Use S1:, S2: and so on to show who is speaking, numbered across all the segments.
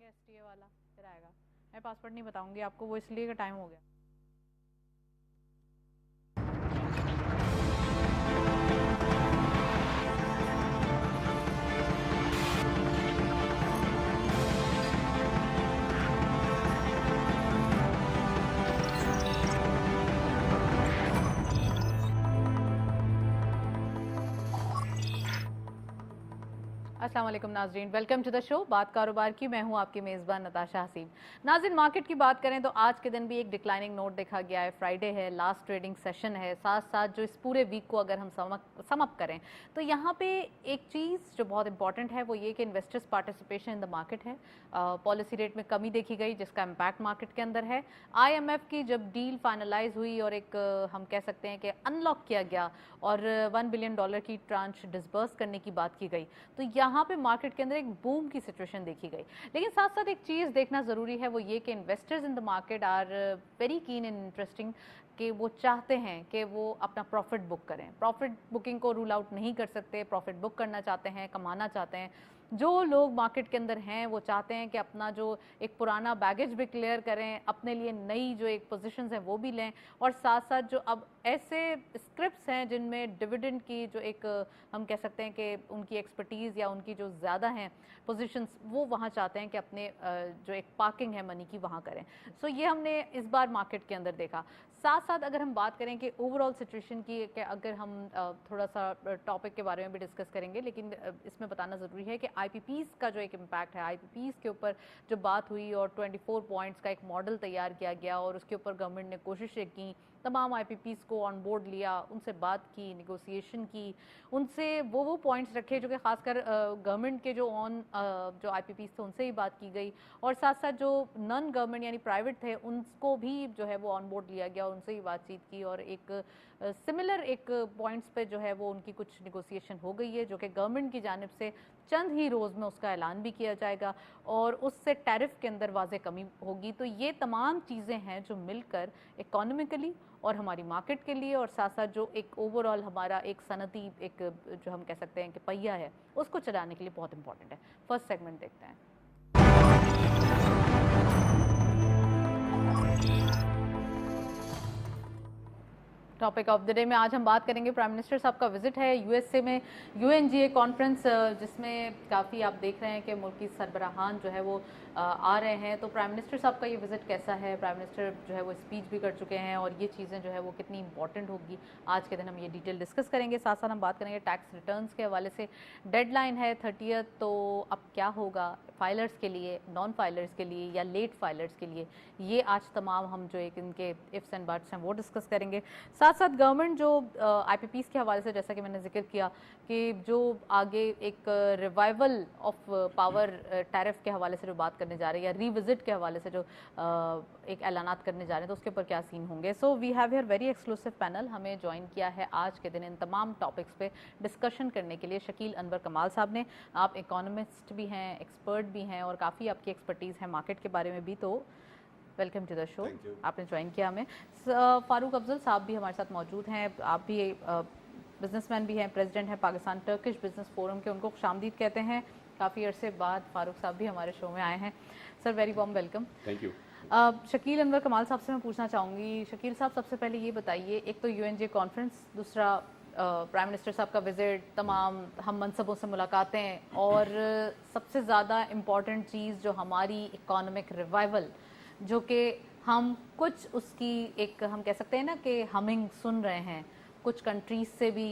S1: STA वाला फिर आएगा. मैं पासवर्ड नहीं बताऊंगी आपको, वो इसलिए का टाइम हो गया. अस्सलाम वालेकुम नाज़रीन, वेलकम टू द शो बात कारोबार की. मैं हूं आपकी मेज़बान नताशा हसीन. नाज़रीन, मार्केट की बात करें तो आज के दिन भी एक डिक्लाइनिंग नोट देखा गया है. फ्राइडे है, लास्ट ट्रेडिंग सेशन है. साथ साथ जो इस पूरे वीक को अगर हम सम अप करें तो यहाँ पे एक चीज़ जो बहुत इंपॉर्टेंट है वो ये कि investors participation in the market है. पॉलिसी रेट में कमी देखी गई जिसका इम्पैक्ट मार्केट के अंदर है. IMF की जब डील फाइनलाइज हुई और एक हम कह सकते हैं कि अनलॉक किया गया और $1 बिलियन की ट्रांच डिसबर्स करने की बात की गई, तो यहाँ पे मार्केट के अंदर एक बूम की सिचुएशन देखी गई. लेकिन साथ साथ एक चीज़ देखना ज़रूरी है, वो ये कि investors in the market are very keen and interesting कि वो चाहते हैं कि वो अपना प्रॉफिट बुक करें. प्रॉफिट बुकिंग को रूल आउट नहीं कर सकते, प्रॉफिट बुक करना चाहते हैं, कमाना चाहते हैं. जो लोग मार्केट के अंदर हैं वो चाहते हैं कि अपना जो एक पुराना बैगेज भी क्लियर करें, अपने लिए नई जो एक पोजीशंस हैं वो भी लें, और साथ साथ जो अब ऐसे स्क्रिप्ट्स हैं जिनमें डिविडेंड की जो एक हम कह सकते हैं कि उनकी एक्सपर्टीज़ या उनकी जो ज़्यादा हैं पोजीशंस, वो वहाँ चाहते हैं कि अपने जो एक पार्किंग है मनी की वहाँ करें. सो ये हमने इस बार मार्केट के अंदर देखा. साथ साथ अगर हम बात करें कि ओवरऑल सिचुएशन की, कि अगर हम थोड़ा सा टॉपिक के बारे में भी डिस्कस करेंगे, लेकिन इसमें बताना ज़रूरी है कि IPPs का जो एक इम्पैक्ट है, IPPs के ऊपर जो बात हुई और 24 पॉइंट्स का एक मॉडल तैयार किया गया और उसके ऊपर गवर्नमेंट ने कोशिशें की, तमाम IPPs को ऑन बोर्ड लिया, उनसे बात की, निगोसिएशन की, उनसे वो पॉइंट्स रखे जो कि खासकर गवर्नमेंट के जो जो IPPs थे उनसे ही बात की गई, और साथ साथ जो नॉन गवर्नमेंट यानी प्राइवेट थे उनको भी जो है वो ऑन बोर्ड लिया गया, उनसे ही बातचीत की, और एक सिमिलर एक पॉइंट्स पे जो है वो उनकी कुछ निगोसिएशन हो गई है जो कि गवर्नमेंट की जानिब से चंद ही रोज़ में उसका ऐलान भी किया जाएगा और उससे टैरिफ के अंदर वाज़े कमी होगी. तो ये तमाम चीज़ें हैं जो मिलकर इकोनॉमिकली और हमारी मार्केट के लिए और साथ साथ जो एक ओवरऑल हमारा एक सनती एक जो हम कह सकते हैं कि पहिया है उसको चलाने के लिए बहुत इंपॉर्टेंट है. फर्स्ट सेगमेंट देखते हैं. टॉपिक ऑफ द डे में आज हम बात करेंगे, प्राइम मिनिस्टर साहब का विजिट है USA में, UNGA कॉन्फ्रेंस, जिसमें काफ़ी आप देख रहे हैं कि मुल्क की सरबराहान जो है वो आ रहे हैं. तो प्राइम मिनिस्टर साहब का ये विजिट कैसा है, प्राइम मिनिस्टर जो है वो स्पीच भी कर चुके हैं और ये चीज़ें जो है वो कितनी इंपॉर्टेंट होगी, आज के दिन हम ये डिटेल डिस्कस करेंगे. साथ साथ हम बात करेंगे टैक्स रिटर्न्स के हवाले से. डेडलाइन है 30th, तो अब क्या होगा फाइलर्स के लिए, नॉन फाइलर्स के लिए या लेट फाइलर्स के लिए, ये आज तमाम हम जो एक इनके इफ्स एंड बट्स हैं वो डिस्कस करेंगे. साथ साथ गवर्नमेंट जो IPPs के हवाले से, जैसा कि मैंने जिक्र किया कि जो आगे एक रिवाइवल ऑफ पावर टैरिफ के हवाले से जो बात करने जा रही है या रीविजिट के हवाले से जो एक ऐलानात करने जा रहे हैं, तो उसके ऊपर क्या सीन होंगे. So we have here very exclusive panel. हमें ज्वाइन किया है आज के दिन इन तमाम टॉपिक्स पे डिस्कशन करने के लिए शकील अनवर कमाल साहब ने. आप इकोनॉमिस्ट भी हैं, एक्सपर्ट भी हैं और काफ़ी आपकी एक्सपर्टीज़ है मार्केट के बारे में भी, तो वेलकम टू द शो. आपने ज्वाइन किया हमें. फारूक अफजल साहब भी हमारे साथ मौजूद हैं. आप भी बिजनेसमैन भी हैं, प्रेसिडेंट हैं पाकिस्तान टर्किश बिजनेस फोरम के, उनको खुशामदीद कहते हैं. काफ़ी अरसे बाद फारूक साहब भी हमारे शो में आए हैं. Sir, very warm welcome.
S2: Thank you.
S1: Shakeel Anwar कमाल साहब से मैं पूछना चाहूँगी. शकील साहब, सबसे पहले ये बताइए, एक तो UNGA कॉन्फ्रेंस, दूसरा प्राइम मिनिस्टर साहब का विजिट, तमाम हम मनसबों से मुलाकातें, और सबसे ज़्यादा इम्पॉर्टेंट चीज़ जो हमारी इकोनॉमिक रिवाइवल, जो कि हम कुछ उसकी एक हम कह सकते हैं ना कि हमिंग सुन रहे हैं, कुछ कंट्रीज से भी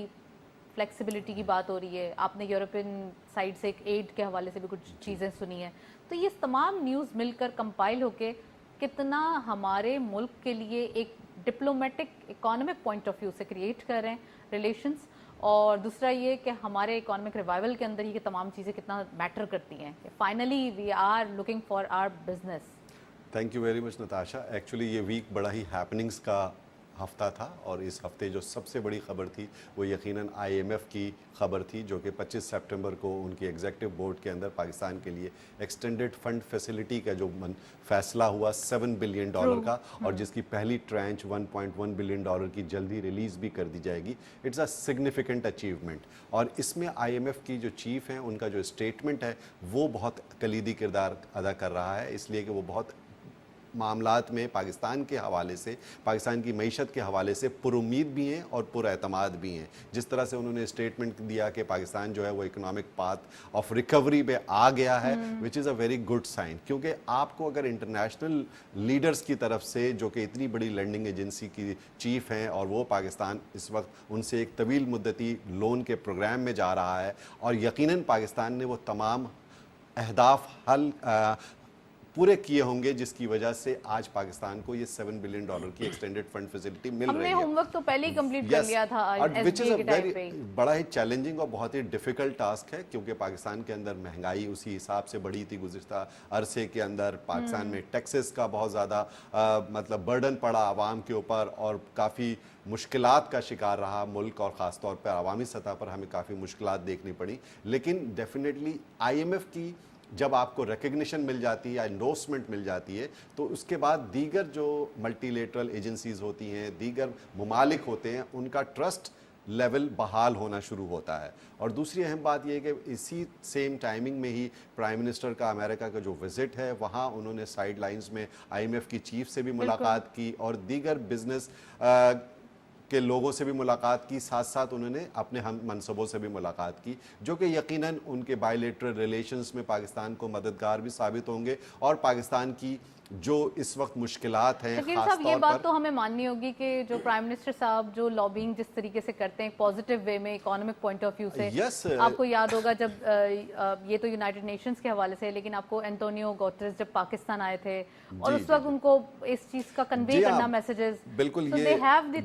S1: फ्लेक्सिबिलिटी की बात हो रही है, आपने यूरोपियन साइड से एक एड के हवाले से भी कुछ चीज़ें सुनी हैं. तो ये तमाम न्यूज़ मिलकर कंपाइल होके कितना हमारे मुल्क के लिए एक diplomatic economic point of view से क्रिएट कर रहे हैं रिलेशंस, और दूसरा ये कि हमारे इकोनॉमिक रिवाइवल के अंदर ये तमाम चीज़ें कितना मैटर करती हैं कि finally we are looking for our business.
S2: Thank you very much Natasha. Actually ये वीक बड़ा ही हैपनिंग्स का ہفتہ تھا اور اس ہفتے جو سب سے بڑی خبر تھی وہ یقیناً IMF کی خبر تھی جو کہ 25 سپٹمبر کو ان کی ایگزیکٹو بورڈ کے اندر پاکستان کے لیے ایکسٹینڈڈ فنڈ فیسلٹی کا جو فیصلہ ہوا $7 بلین کا اور جس کی پہلی ٹرانچ $1.1 بلین کی جلدی ریلیز بھی کر دی جائے گی. اٹس اے سگنیفیکنٹ اچیومنٹ اور اس میں IMF کی جو چیف ہیں ان کا جو اسٹیٹمنٹ ہے وہ بہت کلیدی کردار ادا کر رہا ہے اس لیے کہ وہ بہت معاملات میں پاکستان کے حوالے سے پاکستان کی معیشت کے حوالے سے پر امید بھی ہیں اور پر اعتماد بھی ہیں. جس طرح سے انہوں نے اسٹیٹمنٹ دیا کہ پاکستان جو ہے وہ اکنامک پاتھ آف ریکوری پہ آ گیا ہے وچ از اے ویری گڈ سائن کیونکہ آپ کو اگر انٹرنیشنل لیڈرز کی طرف سے جو کہ اتنی بڑی لینڈنگ ایجنسی کی چیف ہیں اور وہ پاکستان اس وقت ان سے ایک طویل مدتی لون کے پروگرام میں جا رہا ہے اور یقیناً پاکستان نے وہ تمام اہداف پورے کیے ہوں گے جس کی وجہ سے آج پاکستان کو یہ $7 بلین کی ایکسٹینڈڈ فنڈ فیسلٹی مل رہی ہے.
S1: ہم نے ہوم ورک تو پہلے ہی کمپلیٹ کر لیا تھا
S2: وچ از اے ویری بڑا ہی چیلنجنگ اور بہت ہی ڈیفیکلٹ ٹاسک ہے کیونکہ پاکستان کے اندر مہنگائی اسی حساب سے بڑھی تھی گزشتہ عرصے کے اندر. پاکستان میں ٹیکسز کا بہت زیادہ مطلب برڈن پڑا عوام کے اوپر اور کافی مشکلات کا شکار رہا ملک اور خاص طور پر عوامی سطح پر ہمیں کافی مشکلات دیکھنی پڑی. لیکن ڈیفینیٹلی IMF کی جب آپ کو ریکگنیشن مل جاتی ہے یا انڈورسمنٹ مل جاتی ہے تو اس کے بعد دیگر جو ملٹی لیٹرل ایجنسیز ہوتی ہیں دیگر ممالک ہوتے ہیں ان کا ٹرسٹ لیول بحال ہونا شروع ہوتا ہے. اور دوسری اہم بات یہ ہے کہ اسی سیم ٹائمنگ میں ہی پرائم منسٹر کا امریکہ کا جو وزٹ ہے وہاں انہوں نے سائیڈ لائنز میں IMF کی چیف سے بھی ملاقات کی اور دیگر بزنس کے لوگوں سے بھی ملاقات کی ساتھ ساتھ انہوں نے اپنے ہم منصبوں سے بھی ملاقات کی جو کہ یقیناً ان کے بائیلیٹرل ریلیشنز میں پاکستان کو مددگار بھی ثابت ہوں گے اور پاکستان کی جو اس وقت مشکلات ہیں
S1: شکیل
S2: خاص
S1: صاحب
S2: طور
S1: یہ
S2: پر
S1: بات تو ہمیں ماننی ہوگی کہ جو پرائم منسٹر صاحب جو لابینگ جس طریقے سے کرتے ہیں پازیٹیو وے میں اکانومک پوائنٹ آف ویو سے آپ کو یاد ہوگا جب یہ تو یونائٹڈ نیشنز کے حوالے سے لیکن آپ کو اینٹونیو گوتریس جب پاکستان آئے تھے اور اس وقت ان کو اس چیز کا کنوے کرنا میسیجز
S2: بالکل یہ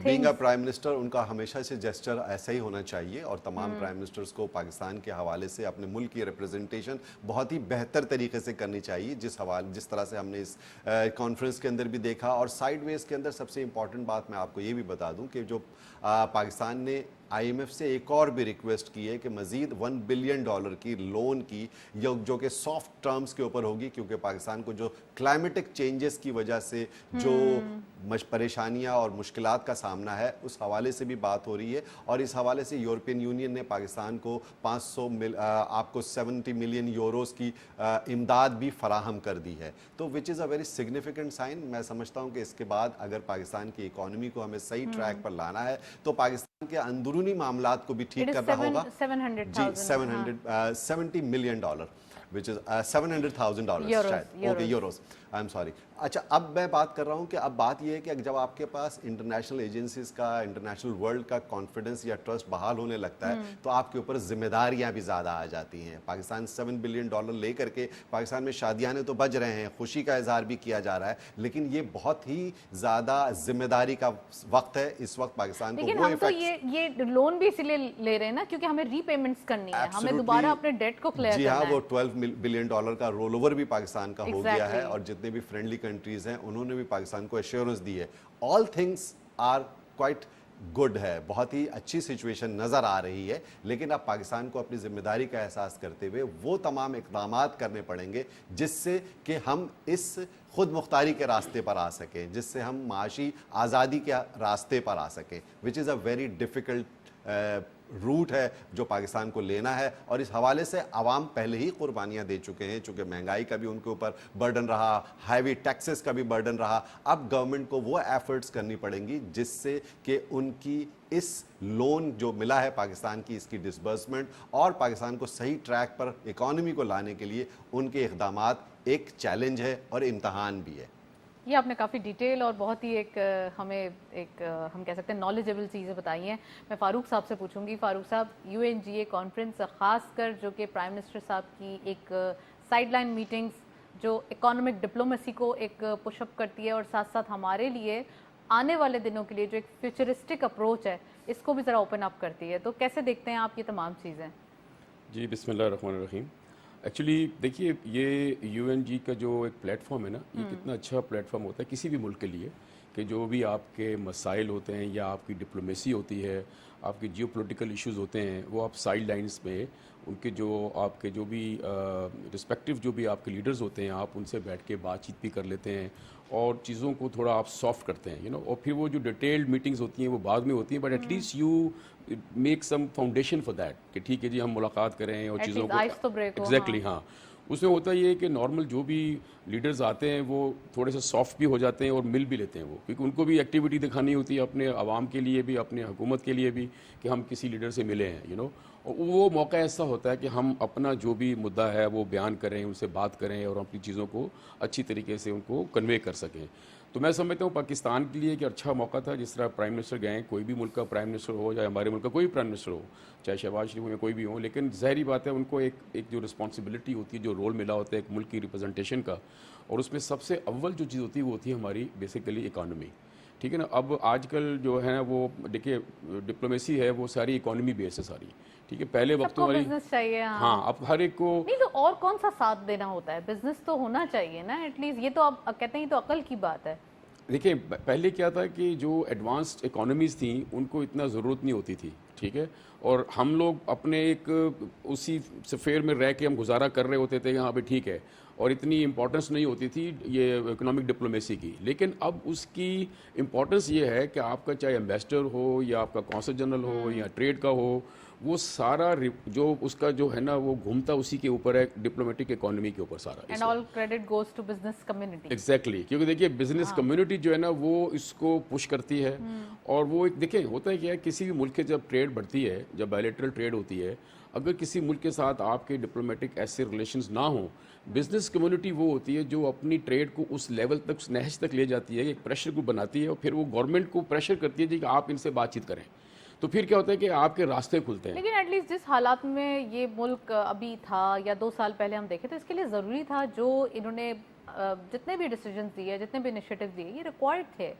S2: بینگ اے پرائم منسٹر ان کا ہمیشہ سے جیسچر ایسا ہی ہونا چاہیے اور تمام پرائم منسٹرز کو پاکستان کے حوالے سے اپنے ملک کی ریپرزنٹیشن بہت ہی بہتر طریقے سے کرنی چاہیے جس طرح سے ہم نے اس کانفرنس کے اندر بھی دیکھا. اور سائیڈ ویز کے اندر سب سے امپورٹنٹ بات میں آپ کو یہ بھی بتا دوں کہ جو پاکستان نے IMF سے ایک اور بھی ریکویسٹ کی ہے کہ مزید $1 بلین کی لون کی جو کہ سافٹ ٹرمز کے اوپر ہوگی کیونکہ پاکستان کو جو کلائمیٹک چینجز کی وجہ سے جو پریشانیاں اور مشکلات کا سامنا ہے اس حوالے سے بھی بات ہو رہی ہے. اور اس حوالے سے یورپین یونین نے پاکستان کو آپ کو 70 ملین یوروز کی امداد بھی فراہم کر دی ہے. تو وچ از اے ویری سگنیفیکنٹ سائن. میں سمجھتا ہوں کہ اس کے بعد اگر پاکستان کی اکانومی کو ہمیں صحیح ٹریک پر لانا ہے تو پاکستان کے اندرونی معاملات کو بھی ٹھیک کرنا ہوگا. $70 ملین which is $700,000 شاید okay euros I am sorry. اچھا اب میں بات کر رہا ہوں کہ اب بات یہ ہے کہ جب آپ کے پاس انٹرنیشنل ایجنسیز کا انٹرنیشنل ورلڈ کا کانفیڈنس یا ٹرسٹ بحال ہونے لگتا ہے تو آپ کے اوپر ذمہ داریاں بھی زیادہ آ جاتی ہیں. پاکستان $7 بلین لے کر کے پاکستان میں شادیانے تو بج رہے ہیں خوشی کا اظہار بھی کیا جا رہا ہے لیکن یہ بہت ہی زیادہ ذمہ داری کا وقت ہے اس وقت پاکستان کو.
S1: لیکن ہم تو یہ لون بھی اسی لیے لے رہے ہیں نا کیونکہ ہمیں ری پیمنٹس کرنی ہے ہمیں دوبارہ اپنے ڈیٹ کو کلیئر کرنا ہے.
S2: جی ہاں وہ $12 بلین کا رول اوور بھی پاکستان کا ہو گیا ہے اور جتنے بھی فرینڈلی کنٹریز ہیں انہوں نے بھی پاکستان کو ایشورنس دی ہے. All things are quite good ہے بہت ہی اچھی سچویشن نظر آ رہی ہے لیکن اب پاکستان کو اپنی ذمہ داری کا احساس کرتے ہوئے وہ تمام اقدامات کرنے پڑیں گے جس سے کہ ہم اس خود مختاری کے راستے پر آ سکیں جس سے ہم معاشی آزادی کے راستے پر آ سکیں وچ از اے ویری ڈیفیکلٹ روٹ ہے جو پاکستان کو لینا ہے. اور اس حوالے سے عوام پہلے ہی قربانیاں دے چکے ہیں چونکہ مہنگائی کا بھی ان کے اوپر برڈن رہا ہیوی ٹیکسز کا بھی برڈن رہا. اب گورنمنٹ کو وہ ایفرٹس کرنی پڑیں گی جس سے کہ ان کی اس لون جو ملا ہے پاکستان کی اس کی ڈسبرسمنٹ اور پاکستان کو صحیح ٹریک پر اکانومی کو لانے کے لیے ان کے اقدامات ایک چیلنج ہے اور امتحان بھی ہے.
S1: یہ آپ نے کافی ڈیٹیل اور بہت ہی ہمیں ہم کہہ سکتے ہیں نالجبل چیزیں بتائی ہیں. میں فاروق صاحب سے پوچھوں گی. فاروق صاحب UNGA کانفرنس خاص کر جو کہ پرائم منسٹر صاحب کی ایک سائیڈ لائن میٹنگز جو اکانومک ڈپلومیسی کو ایک پش اپ کرتی ہے اور ساتھ ساتھ ہمارے لیے آنے والے دنوں کے لیے جو ایک فیوچرسٹک اپروچ ہے اس کو بھی ذرا اوپن اپ کرتی ہے تو کیسے دیکھتے ہیں آپ یہ تمام چیزیں؟
S3: جی بسم اللہ الرحمن الرحیم. ایکچولی دیکھیے یہ UNG کا جو ایک پلیٹ فارم ہے نا یہ کتنا اچھا پلیٹ فارم ہوتا ہے کسی بھی ملک کے لیے کہ جو بھی آپ کے مسائل ہوتے ہیں یا آپ کی ڈپلومیسی ہوتی ہے, آپ کے جیو پولیٹیکل ایشوز ہوتے ہیں, وہ آپ سائڈ لائنز پہ ان کے جو آپ کے جو بھی رسپیکٹیو جو بھی آپ کے لیڈرز ہوتے ہیں, آپ ان سے بیٹھ کے بات چیت بھی کر لیتے ہیں اور چیزوں کو تھوڑا آپ سافٹ کرتے ہیں, اور پھر وہ جو ڈیٹیلڈ میٹنگز ہوتی ہیں وہ بعد میں ہوتی ہیں, but at least you make some foundation for that کہ ٹھیک ہے جی ہم ملاقات کریں اور چیزوں کو
S1: آئس تو بریک ہو.
S3: ایگزیکٹلی ہاں. اس میں ہوتا یہ ہے کہ نارمل جو بھی لیڈرز آتے ہیں وہ تھوڑے سے سافٹ بھی ہو جاتے ہیں اور مل بھی لیتے ہیں وہ, کیونکہ ان کو بھی ایکٹیویٹی دکھانی ہوتی ہے اپنے عوام کے لیے بھی, اپنے حکومت کے لیے بھی, کہ ہم کسی لیڈر سے ملے ہیں, اور وہ موقع ایسا ہوتا ہے کہ ہم اپنا جو بھی مدعا ہے وہ بیان کریں, ان سے بات کریں اور اپنی چیزوں کو اچھی طریقے سے ان کو کنوے کر سکیں. تو میں سمجھتا ہوں پاکستان کے لیے کہ اچھا موقع تھا, جس طرح پرائم منسٹر گئے, کوئی بھی ملک کا پرائم منسٹر ہو یا ہمارے ملک کا کوئی پرائم منسٹر ہو, چاہے شہباز شریف ہو یا کوئی بھی ہو, لیکن ظاہری بات ہے ان کو ایک جو رسپانسبلٹی ہوتی ہے, جو رول ملا ہوتا ہے ایک ملک کی ریپرزنٹیشن کا, اور اس میں سب سے اول جو چیز ہوتی ہے وہ ہوتی ہے ہماری بیسیکلی اکانومی. ٹھیک ہے نا. اب آج کل جو ہے نا وہ دیکھیے ڈپلومیسی ہے وہ ساری اکانومی بیس ہے ساری. ٹھیک ہے, پہلے وقتوں والی
S1: بزنس چاہیے.
S3: ہاں, اب ہر ایک کو
S1: نہیں تو اور کون سا ساتھ دینا ہوتا ہے, بزنس تو ہونا چاہیے نا ایٹ لیسٹ. یہ تو آپ کہتے ہیں یہ تو عقل کی بات ہے.
S3: دیکھیں پہلے کیا تھا کہ جو ایڈوانسڈ اکانومیز تھیں ان کو اتنا ضرورت نہیں ہوتی تھی. ٹھیک ہے, اور ہم لوگ اپنے ایک اسی سفیر میں رہ کے ہم گزارا کر رہے ہوتے تھے, ہاں بھائی ٹھیک ہے, اور اتنی امپورٹنس نہیں ہوتی تھی یہ اکنامک ڈپلومیسی کی. لیکن اب اس کی امپورٹنس یہ ہے کہ آپ کا چاہے ایمبیسڈر ہو یا آپ کا کونسل جنرل ہو یا ٹریڈ کا ہو, وہ سارا جو اس کا جو ہے نا وہ گھومتا اسی کے اوپر ہے, ڈپلومیٹک اکانومی کے اوپر سارا.
S1: And all credit goes to business community.
S3: Exactly, کیونکہ دیکھیے بزنس کمیونٹی جو ہے نا وہ اس کو پش کرتی ہے, اور وہ ایک دیکھیں ہوتا ہے کیا ہے, کسی بھی ملک کے جب ٹریڈ بڑھتی ہے, جب بائلیٹرل ٹریڈ ہوتی ہے, اگر کسی ملک کے ساتھ آپ کے ڈپلومیٹک ایسے ریلیشنز نہ ہوں, بزنس کمیونٹی وہ ہوتی ہے جو اپنی ٹریڈ کو اس لیول تک, اس نہج تک لے جاتی ہے, ایک پریشر کو بناتی ہے, اور پھر وہ گورنمنٹ کو پریشر کرتی ہے جی کہ آپ ان سے بات چیت کریں. تو پھر کیا ہوتا ہے کہ آپ کے راستے کھلتے ہیں.
S1: لیکن ایٹ لیسٹ جس حالات میں یہ ملک ابھی تھا یا 2 سال پہلے ہم دیکھے تو اس کے لیے ضروری تھا جو انہوں نے جتنے بھی ڈیسیجنز دیے, جتنے بھی انیشیٹیوز دیے, یہ ریکوائرڈ تھے.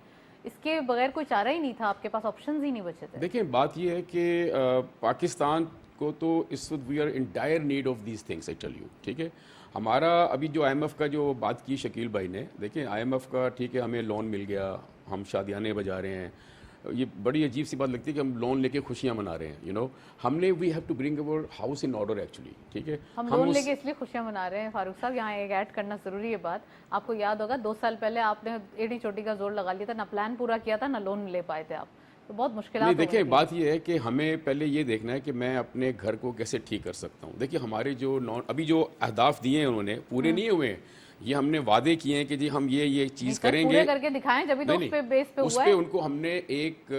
S1: اس کے بغیر کوئی چارہ ہی نہیں تھا, آپ کے پاس آپشنز ہی نہیں بچے تھے.
S3: دیکھیں بات یہ ہے کہ پاکستان کو تو اس وقت we are in dire need of these things I tell you. ٹھیک ہے, ہمارا ابھی جو آئی ایم ایف کا جو بات کی شکیل بھائی نے, دیکھیں آئی ایم ایف کا ٹھیک ہے ہمیں لون مل گیا, ہم شادیانے بجا رہے ہیں, یہ بڑی عجیب سی بات لگتی ہے کہ ہم لون لے کے خوشیاں منا رہے ہیں. ہم نے we have to bring over house in order actually. ٹھیک ہے,
S1: ہم لون لے کے اس لیے خوشیاں منا رہے ہیں. فاروق صاحب یہاں ایک ایڈ کرنا ضروری ہے بات. آپ کو یاد ہوگا 2 سال پہلے آپ نے ایڑی چوٹی کا زور لگا لیا تھا, نہ پلان پورا کیا تھا, نہ لون لے پائے تھے آپ, تو بہت مشکلات.
S3: نہیں دیکھیں بات یہ ہے کہ ہمیں پہلے یہ دیکھنا ہے کہ میں اپنے گھر کو کیسے ٹھیک کر سکتا ہوں. دیکھیے ہمارے جو ابھی جو اہداف دیے ہیں انہوں نے پورے نہیں ہوئے ہیں, یہ ہم نے وعدے کیے ہیں کہ جی ہم یہ چیز کریں گے,
S1: پورے کر کے دکھائیں, جبھی تو اس پہ بیس پہ
S3: اس
S1: ہوا
S3: پہ
S1: ہے.
S3: ان کو ہم نے ایک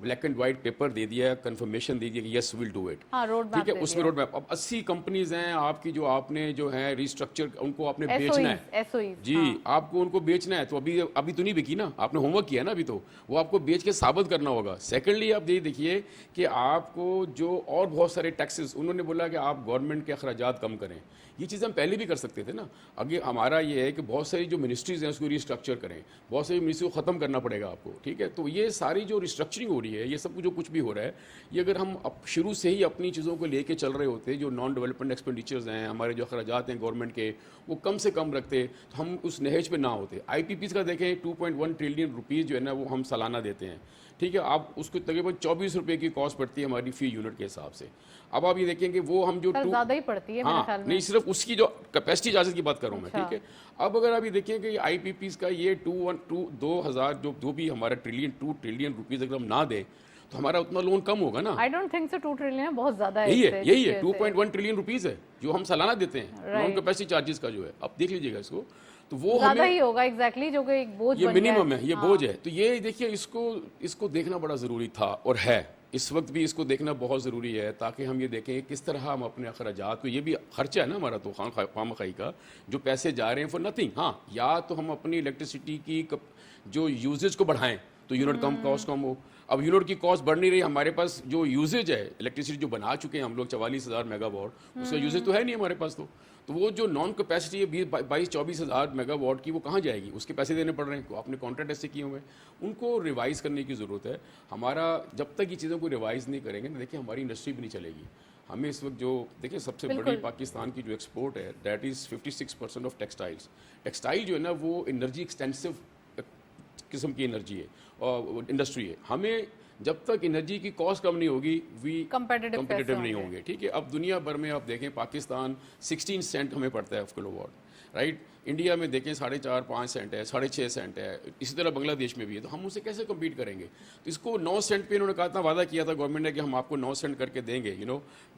S3: بلیک اینڈ وائٹ پیپر دے دیا ہے, کنفرمیشن دے دیا کہ یس ویل ڈو اٹ.
S1: ہاں روڈ میپ.
S3: ٹھیک ہے, اس میں روڈ میپ. اب 80 کمپنیز ہیں آپ کی جو آپ نے جو ہے ریسٹرکچر ان کو آپ نے بیچنا ہے. جی آپ کو ان کو بیچنا ہے, تو ابھی تو نہیں بکی نا, آپ نے ہوم ورک کیا نا ابھی, تو وہ آپ کو بیچ کے ثابت کرنا ہوگا. سیکنڈلی آپ یہ دیکھیے کہ آپ کو جو اور بہت سارے ٹیکسز انہوں نے بولا کہ آپ گورنمنٹ کے اخراجات کم کریں. یہ چیزیں ہم پہلے بھی کر سکتے تھے نا. اگر ہمارا یہ ہے کہ بہت ساری جو منسٹریز ہیں اس کو ریسٹرکچر کریں, بہت ساری منسٹری کو ختم کرنا پڑے گا آپ کو. ٹھیک ہے, تو یہ ساری جو ریسٹرکچرنگ ہو رہی ہے, یہ سب جو کچھ بھی ہو رہا ہے, یہ اگر ہم شروع سے ہی اپنی چیزوں کو لے کے چل رہے ہوتے, جو نان ڈیولپمنٹ ایکسپینڈیچرز ہیں, ہمارے جو اخراجات ہیں گورنمنٹ کے, وہ کم سے کم رکھتے, تو ہم اس نہج پہ نہ ہوتے. آئی پی پیز کا دیکھیں 2.1 ٹریلین روپیز جو ہے نا وہ ہم سالانہ دیتے ہیں. ٹھیک ہے, آپ اس کو تقریباً 24 روپے کی کاسٹ پڑتی ہے ہماری فی یونٹ کے حساب سے. اب آپ یہ دیکھیں کہ وہ ہم جو
S1: زیادہ ہی پڑتی ہے میرے خیال میں.
S3: نہیں صرف اس کی جو کیپیسٹی چارجز کی بات کر رہا ہوں میں. ٹھیک ہے, اب اگر آپ یہ دیکھیں کہ آئی پی پیز کا یہ 2000 جو بھی ہمارا 2 ٹریلین روپیز اگر ہم نہ دیں تو ہمارا اتنا لون کم ہوگا نا.
S1: I don't think so 2 trillion بہت زیادہ ہے.
S3: یہی ہے 2.1 ٹریلین روپیز ہے جو ہم سالانہ دیتے ہیں نان کیپیسٹی چارجز کا جو ہے. اب دیکھ لیجیے گا اس کو, تو وہ
S1: زیادہ ہی ہوگا ایگزیکٹلی, جو کہ ایک بوجھ
S3: یہ منیمم ہے, یہ بوجھ ہے. تو یہ دیکھیے اس کو دیکھنا بڑا ضروری تھا اور ہے, اس وقت بھی اس کو دیکھنا بہت ضروری ہے, تاکہ ہم یہ دیکھیں کس طرح ہم اپنے اخراجات کو, یہ بھی خرچہ ہے نا ہمارا تو خام خائی کا, جو پیسے جا رہے ہیں فور نتھنگ. ہاں, یا تو ہم اپنی الیکٹریسٹی کی جو یوزیج کو بڑھائیں تو یونٹ کاسٹ کم ہو. اب یونٹ کی کاسٹ بڑھ نہیں رہی, ہمارے پاس جو یوزیج ہے الیکٹریسٹی جو بنا چکے ہیں ہم لوگ 44,000 میگا واٹ, اس کا یوزیج تو ہے نہیں ہمارے پاس. تو وہ جو نان کیپیسٹی ہے 22-24,000 میگا واٹ کی, وہ کہاں جائے گی, اس کے پیسے دینے پڑ رہے ہیں. آپ نے کانٹریکٹ ایسے کیے ہوئے, ان کو ریوائز کرنے کی ضرورت ہے. ہمارا جب تک یہ چیزوں کو ریوائز نہیں کریں گے نا, دیکھیں ہماری انڈسٹری بھی نہیں چلے گی. ہمیں اس وقت جو دیکھیں سب سے بڑی پاکستان کی جو ایکسپورٹ ہے, that is 56% of textiles. Textile جو ہے نا وہ انرجی ایکسٹینسو किस्म की एनर्जी है और इंडस्ट्री है। हमें जब तक एनर्जी की कॉस्ट कम नहीं होगी वी कम्पिटिटिव नहीं होंगे, ठीक है। अब दुनिया भर में आप देखें पाकिस्तान 16 सेंट हमें पड़ता है किलोवाट, राइट। इंडिया में देखें 4.5-5 सेंट है, 6.5 सेंट है, इसी तरह बांग्लादेश में भी है। तो हम उससे कैसे कम्पीट करेंगे? तो इसको 9 सेंट पे इन्होंने कहा था, वादा किया था गवर्नमेंट ने कि हम आपको 9 सेंट करके देंगे,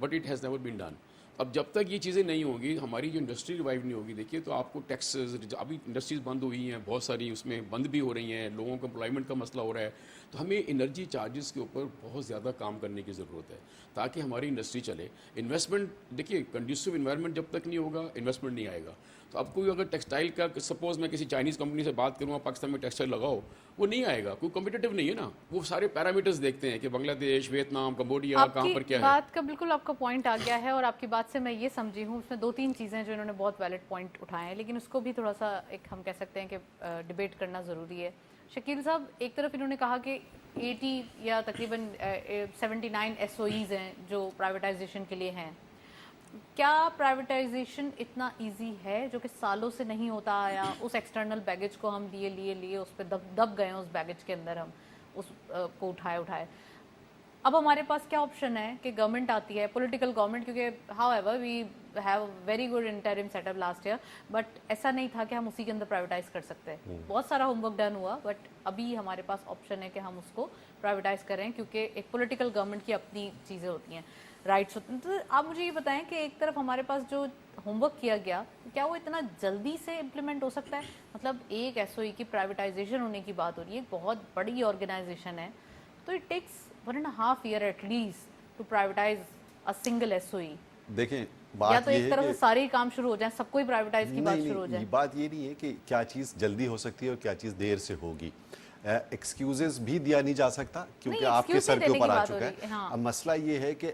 S3: but it has never been done. अब जब तक ये चीज़ें नहीं होंगी, हमारी जो इंडस्ट्री रिवाइव नहीं होगी, देखिए तो आपको टैक्सेस, अभी इंडस्ट्रीज़ बंद हुई हैं बहुत सारी, उसमें बंद भी हो रही हैं, लोगों को एम्प्लॉयमेंट का मसला हो रहा है। तो हमें एनर्जी चार्जेस के ऊपर बहुत ज़्यादा काम करने की ज़रूरत है ताकि हमारी इंडस्ट्री चले। इन्वेस्टमेंट, देखिए कंड्यूसिव इन्वायरमेंट जब तक नहीं होगा इन्वेस्टमेंट नहीं आएगा। तो अब कोई अगर टेक्सटाइल का, सपोज मैं किसी चाइनीज़ कंपनी से बात करूँ पाकिस्तान में टेक्सटाइल लगाओ, वो नहीं आएगा, कोई कम्पिटिटिव नहीं है ना। वो सारे पैरामीटर्स देखते हैं कि बांग्लादेश, वियतनाम, कंबोडिया कहाँ पर क्या है।
S1: बात का बिल्कुल आपका पॉइंट आ गया है और आपकी बात से मैं ये समझी हूँ, उसमें 2-3 चीज़ें जो इन्होंने बहुत वैलिड पॉइंट उठाए हैं, लेकिन उसको भी थोड़ा सा एक हम कह सकते हैं कि डिबेट करना ज़रूरी है। शकील साहब, एक तरफ इन्होंने कहा कि 80 या तकरीबन 79 SOEs हैं जो प्राइवेटाइजेशन के लिए हैं। क्या प्राइवेटाइजेशन इतना इजी है जो कि सालों से नहीं होता आया? उस एक्सटर्नल बैगेज को हम लिए उस पर दब गए, उस बैगेज के अंदर हम उस को उठाए। अब हमारे पास क्या ऑप्शन है कि गवर्नमेंट आती है, पॉलिटिकल गवर्नमेंट, क्योंकि however we have very good interim setup last year, but ऐसा नहीं था कि हम उसी के अंदर प्राइवेटाइज कर सकते हैं। बहुत सारा होमवर्क डन हुआ, बट अभी हमारे पास ऑप्शन है कि हम उसको प्राइवेटाइज करें, क्योंकि एक पॉलिटिकल गवर्नमेंट की अपनी चीज़ें होती हैं, राइट्स होते हैं। तो आप मुझे ये बताएं कि एक तरफ हमारे पास जो होमवर्क किया गया, क्या वो इतना जल्दी से इम्प्लीमेंट हो सकता है? मतलब एक SOE की प्राइवेटाइजेशन होने की बात हो रही है, बहुत बड़ी ऑर्गेनाइजेशन है, तो it takes 1.5 year at least to privatize a single SOE।
S2: देखें, बात
S1: या तो एक तरफ
S2: कि
S1: से सारे काम शुरू हो जाए, सबको ही प्राइवेटाइज की बात शुरू हो जाए।
S2: बात ये नहीं है कि क्या चीज़ जल्दी हो सकती है और क्या चीज़ देर से होगी। एक्सक्यूजेस भी दिया नहीं जा सकता क्योंकि आपके सर के ऊपर आ चुका है।
S1: हाँ।
S2: अब मसला ये है कि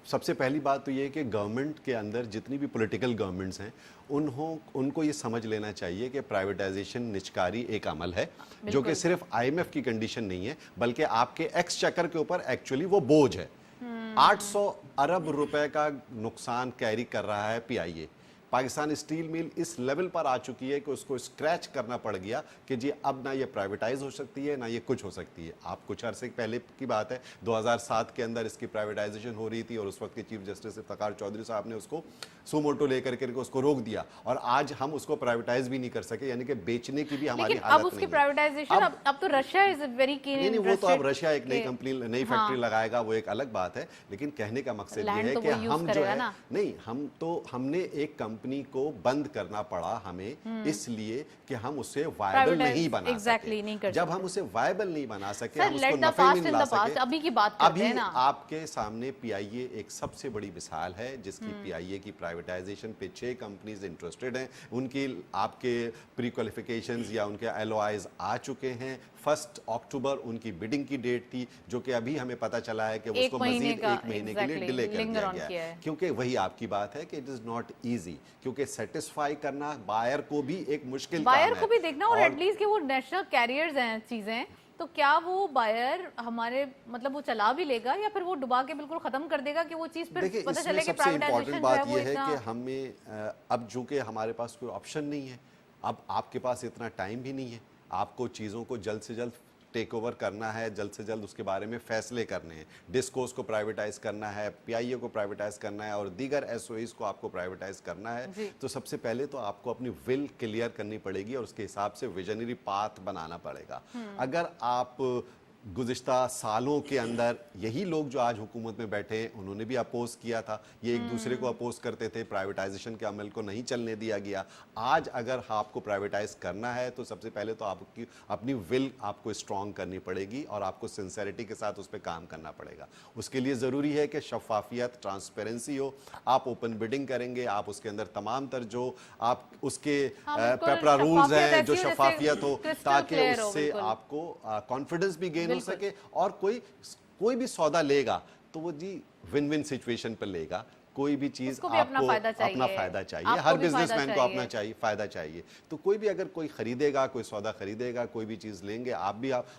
S2: सबसे पहली बात तो ये है कि गवर्नमेंट के अंदर जितनी भी पॉलिटिकल गवर्नमेंट्स हैं उनको ये समझ लेना चाहिए कि प्राइवेटाइजेशन निजकारी एक अमल है जो कि सिर्फ IMF की कंडीशन नहीं है, बल्कि आपके एक्सचेकर के ऊपर एक्चुअली वो बोझ है। 800 अरब रुपए का नुकसान कैरी कर रहा है PIA। पाकिस्तान स्टील मिल इस लेवल पर आ चुकी है कि उसको स्क्रैच करना पड़ गया कि जी अब ना ये प्राइवेटाइज हो सकती है ना ये कुछ हो सकती है। आप कुछ अरसे पहले की बात है, 2007 के अंदर इसकी प्राइवेटाइजेशन हो रही थी और उस वक्त के चीफ जस्टिस इफ्तिखार चौधरी साहब ने उसको सुमोटो लेकर के उसको रोक दिया और आज हम उसको प्राइवेटाइज भी नहीं कर सके, यानी कि बेचने की भी हमारी हालत
S1: अब उसकी प्राइवेटाइजेशन, अब तो रशिया इज वेरी कीन।
S2: नहीं, वो तो अब रशिया एक नई कंपनी, नई फैक्ट्री लगाएगा, वो एक अलग बात है। लेकिन कहने का मकसद ये है कि हम जो है नहीं, हमने एक कंपनी को बंद करना पड़ा हमें इसलिए कि हम उसे वायबल नहीं बना सके। जब हम उसे वायबल नहीं बना सके, हम उसको नफे में नहीं ला सके।
S1: अभी की बात करते हैं ना,
S2: आपके सामने PIA एक सबसे बड़ी मिसाल है जिसकी PIA की प्राइवेटाइजेशन पे 6 कंपनीज इंटरेस्टेड हैं। उनकी आपके प्री क्वालिफिकेशंस या उनके LOIs आ चुके हैं। 1 अक्टूबर उनकी बिडिंग की डेट थी, जो कि अभी हमें पता चला है कि उसको मजीद 1 महीने के लिए डिले कर दिया गया है, क्योंकि वही आपकी बात है कि इट इज नॉट इजी, क्योंकि सेटिस्फाई करना बायर को भी एक मुश्किल काम है,
S1: बायर को भी देखना और एटलीस्ट कि वो नेशनल कैरियर्स हैं चीजें, तो क्या वो बायर हमारे मतलब वो चला भी लेगा या फिर वो डुबा के बिल्कुल खत्म कर देगा कि वो चीज फिर पता चले कि प्राइवेटाइजेशन
S2: बात ये है कि हमें अब जो कि हमारे पास कोई ऑप्शन नहीं है, अब आपके पास इतना टाइम भी नहीं है, आपको चीज़ों को जल्द से जल्द टेक ओवर करना है, जल्द से जल्द उसके बारे में फैसले करने हैं। डिस्कोस को प्राइवेटाइज करना है, PIA को प्राइवेटाइज करना है और दीगर SOEs को आपको प्राइवेटाइज करना है। तो सबसे पहले तो आपको अपनी विल क्लियर करनी पड़ेगी और उसके हिसाब से विजनरी पाथ बनाना पड़ेगा। अगर आप गुज़िश्ता सालों के अंदर यही लोग जो आज हुकूमत में बैठे हैं उन्होंने भी अपोज किया था, ये एक दूसरे को अपोज करते थे, प्राइवेटाइजेशन के अमल को नहीं चलने दिया गया। आज अगर आपको प्राइवेटाइज करना है तो सबसे पहले तो आपकी अपनी विल आपको स्ट्रॉन्ग करनी पड़ेगी और आपको सिंसेरिटी के साथ उस पर काम करना पड़ेगा। उसके लिए ज़रूरी है कि शफाफियत, ट्रांसपेरेंसी हो। आप ओपन बिडिंग करेंगे, आप उसके अंदर तमाम तर जो आप उसके पेपरा रूल्स हैं जो शफाफियत हो, ताकि उससे आपको कॉन्फिडेंस भी गेन हो सके और कोई भी सौदा लेगा तो वो जी विन विन सिचुएशन पर लेगा। कोई भी चीज
S1: उसको भी अपना
S2: आपको
S1: फायदा चाहिए,
S2: अपना फायदा चाहिए,
S1: आपको
S2: हर
S1: भी फायदा
S2: बिजनेसमैन को अपना
S1: चाहिए।
S2: चाहिए फायदा चाहिए। तो कोई भी अगर कोई खरीदेगा, कोई सौदा खरीदेगा, कोई भी चीज लेंगे,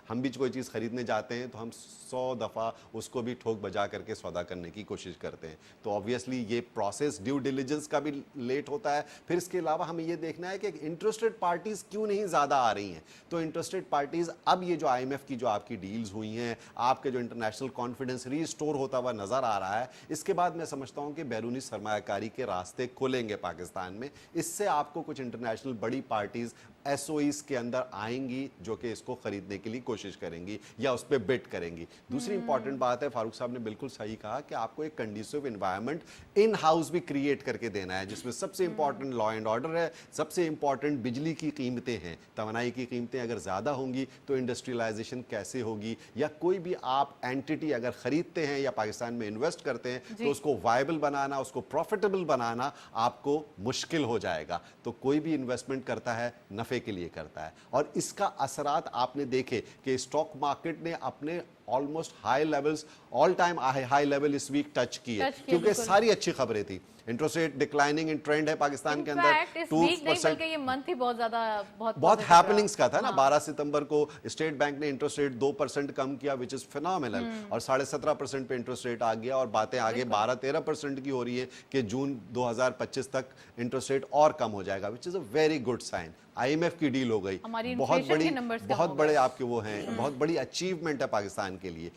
S2: हम भी कोई चीज खरीदने जाते हैं तो हम 100 दफा उसको भी ठोक बजा करके सौदा करने की कोशिश करते हैं। तो ऑब्वियसली ये प्रोसेस ड्यू डिलिजेंस का भी लेट होता है। फिर इसके अलावा हमें ये देखना है कि इंटरेस्टेड पार्टीज क्यों नहीं ज्यादा आ रही हैं। तो इंटरेस्टेड पार्टीज अब ये जो IMF की जो आपकी डील्स हुई हैं, आपके जो इंटरनेशनल कॉन्फिडेंस रीस्टोर होता हुआ नजर आ रहा है, इसके बाद मैं समझता हूं कि बैरूनी सरमायाकारी के रास्ते खुलेंगे पाकिस्तान में। इससे आपको कुछ इंटरनेशनल बड़ी पार्टीज SOEs के अंदर आएंगी जो कि इसको खरीदने के लिए कोशिश करेंगी या उस पर बिड करेंगी। दूसरी इंपॉर्टेंट बात है, फारूक साहब ने बिल्कुल सही कहा कि आपको एक कंडीसिव एनवायरनमेंट इन हाउस भी क्रिएट करके देना है, जिसमें सबसे इंपॉर्टेंट लॉ एंड ऑर्डर है, सबसे इंपॉर्टेंट बिजली की कीमतें हैं। तवानाई की कीमतें अगर ज़्यादा होंगी तो इंडस्ट्रियलाइजेशन कैसे होगी, या कोई भी आप एंटिटी अगर खरीदते हैं या पाकिस्तान में इन्वेस्ट करते हैं तो उसको वायबल बनाना, उसको प्रॉफिटेबल बनाना आपको मुश्किल हो जाएगा। तो कोई भी इन्वेस्टमेंट करता है नफे के लिए करता है, और इसका असरात आपने देखे कि स्टॉक मार्केट ने अपने almost high levels, all time high level इस वीक टच किए, क्योंकि सारी अच्छी खबरें थी। Interest rate declining in trend है पाकिस्तान के अंदर,
S1: 2%। ये मंथ ही
S2: बहुत हैपनिंग्स का था ना। 12 सितंबर को स्टेट बैंक ने इंटरेस्ट रेट 2% कम किया, विच इज फिनोमिनल, और 17.5% पे इंटरेस्ट रेट आ गया, और बातें आगे 12-13% की हो रही है कि जून 2025 तक इंटरेस्ट रेट और कम हो जाएगा, which is a very good sign. IMF की डील हो गई, बहुत बड़े आपके वो हैं, बहुत बड़ी अचीवमेंट है पाकिस्तान के लिए।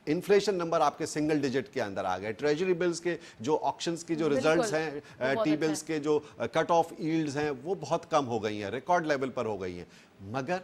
S2: इन्फ्लेशन नंबर आपके सिंगल डिजिट के अंदर आ गए, ट्रेजरी बिल्स के जो ऑक्शंस की जो रिजल्ट्स हैं, टी बिल्स के जो कट ऑफ यील्ड्स हैं वो बहुत कम हो गई हैं, रिकॉर्ड लेवल पर हो गई हैं। मगर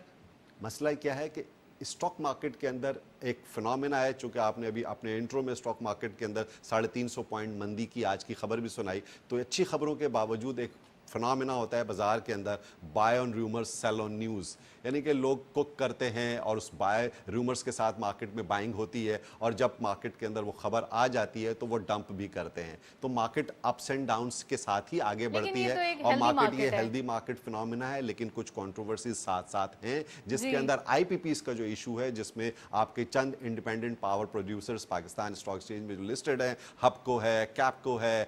S2: मसला क्या है कि स्टॉक मार्केट के अंदर एक फिनोमेना है, चूंकि आपने अभी अपने इंट्रो में स्टॉक मार्केट के अंदर 350 पॉइंट मंदी की आज की खबर भी सुनाई। तो अच्छी खबरों के बावजूद एक फिनोमेना होता है बाजार के अंदर, buy on rumours sell on news, यानी कि लोग कुक करते हैं और उस बाय रूमर्स के साथ मार्केट में बाइंग होती है, और जब मार्केट के अंदर वो खबर आ जाती है तो वो डंप भी करते हैं। तो मार्केट अप्स एंड डाउन्स के साथ ही आगे बढ़ती है, और मार्केट ये हेल्दी मार्केट फिनोमेना है। लेकिन कुछ कंट्रोवर्सीज साथ साथ हैं, जिसके अंदर IPPs का जो इशू है, जिसमें आपके चंद independent power producers Pakistan stock exchange में जो लिस्टेड है, हबको है, कैपको है,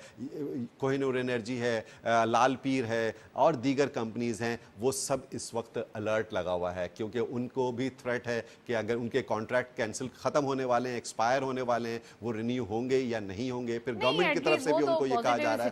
S2: कोहिनूर एनर्जी है, लाल पीर है, और दीगर कंपनीज हैं, वो सब इस वक्त अलर्ट लगा हुआ है, क्योंकि उनको भी थ्रेट है कि अगर उनके कॉन्ट्रैक्ट कैंसिल खत्म होने वाले हैं, एक्सपायर होने वाले हैं, वो रिन्यू होंगे या नहीं होंगे। फिर गवर्नमेंट की तरफ से भी उनको ये कहा जा रहा है,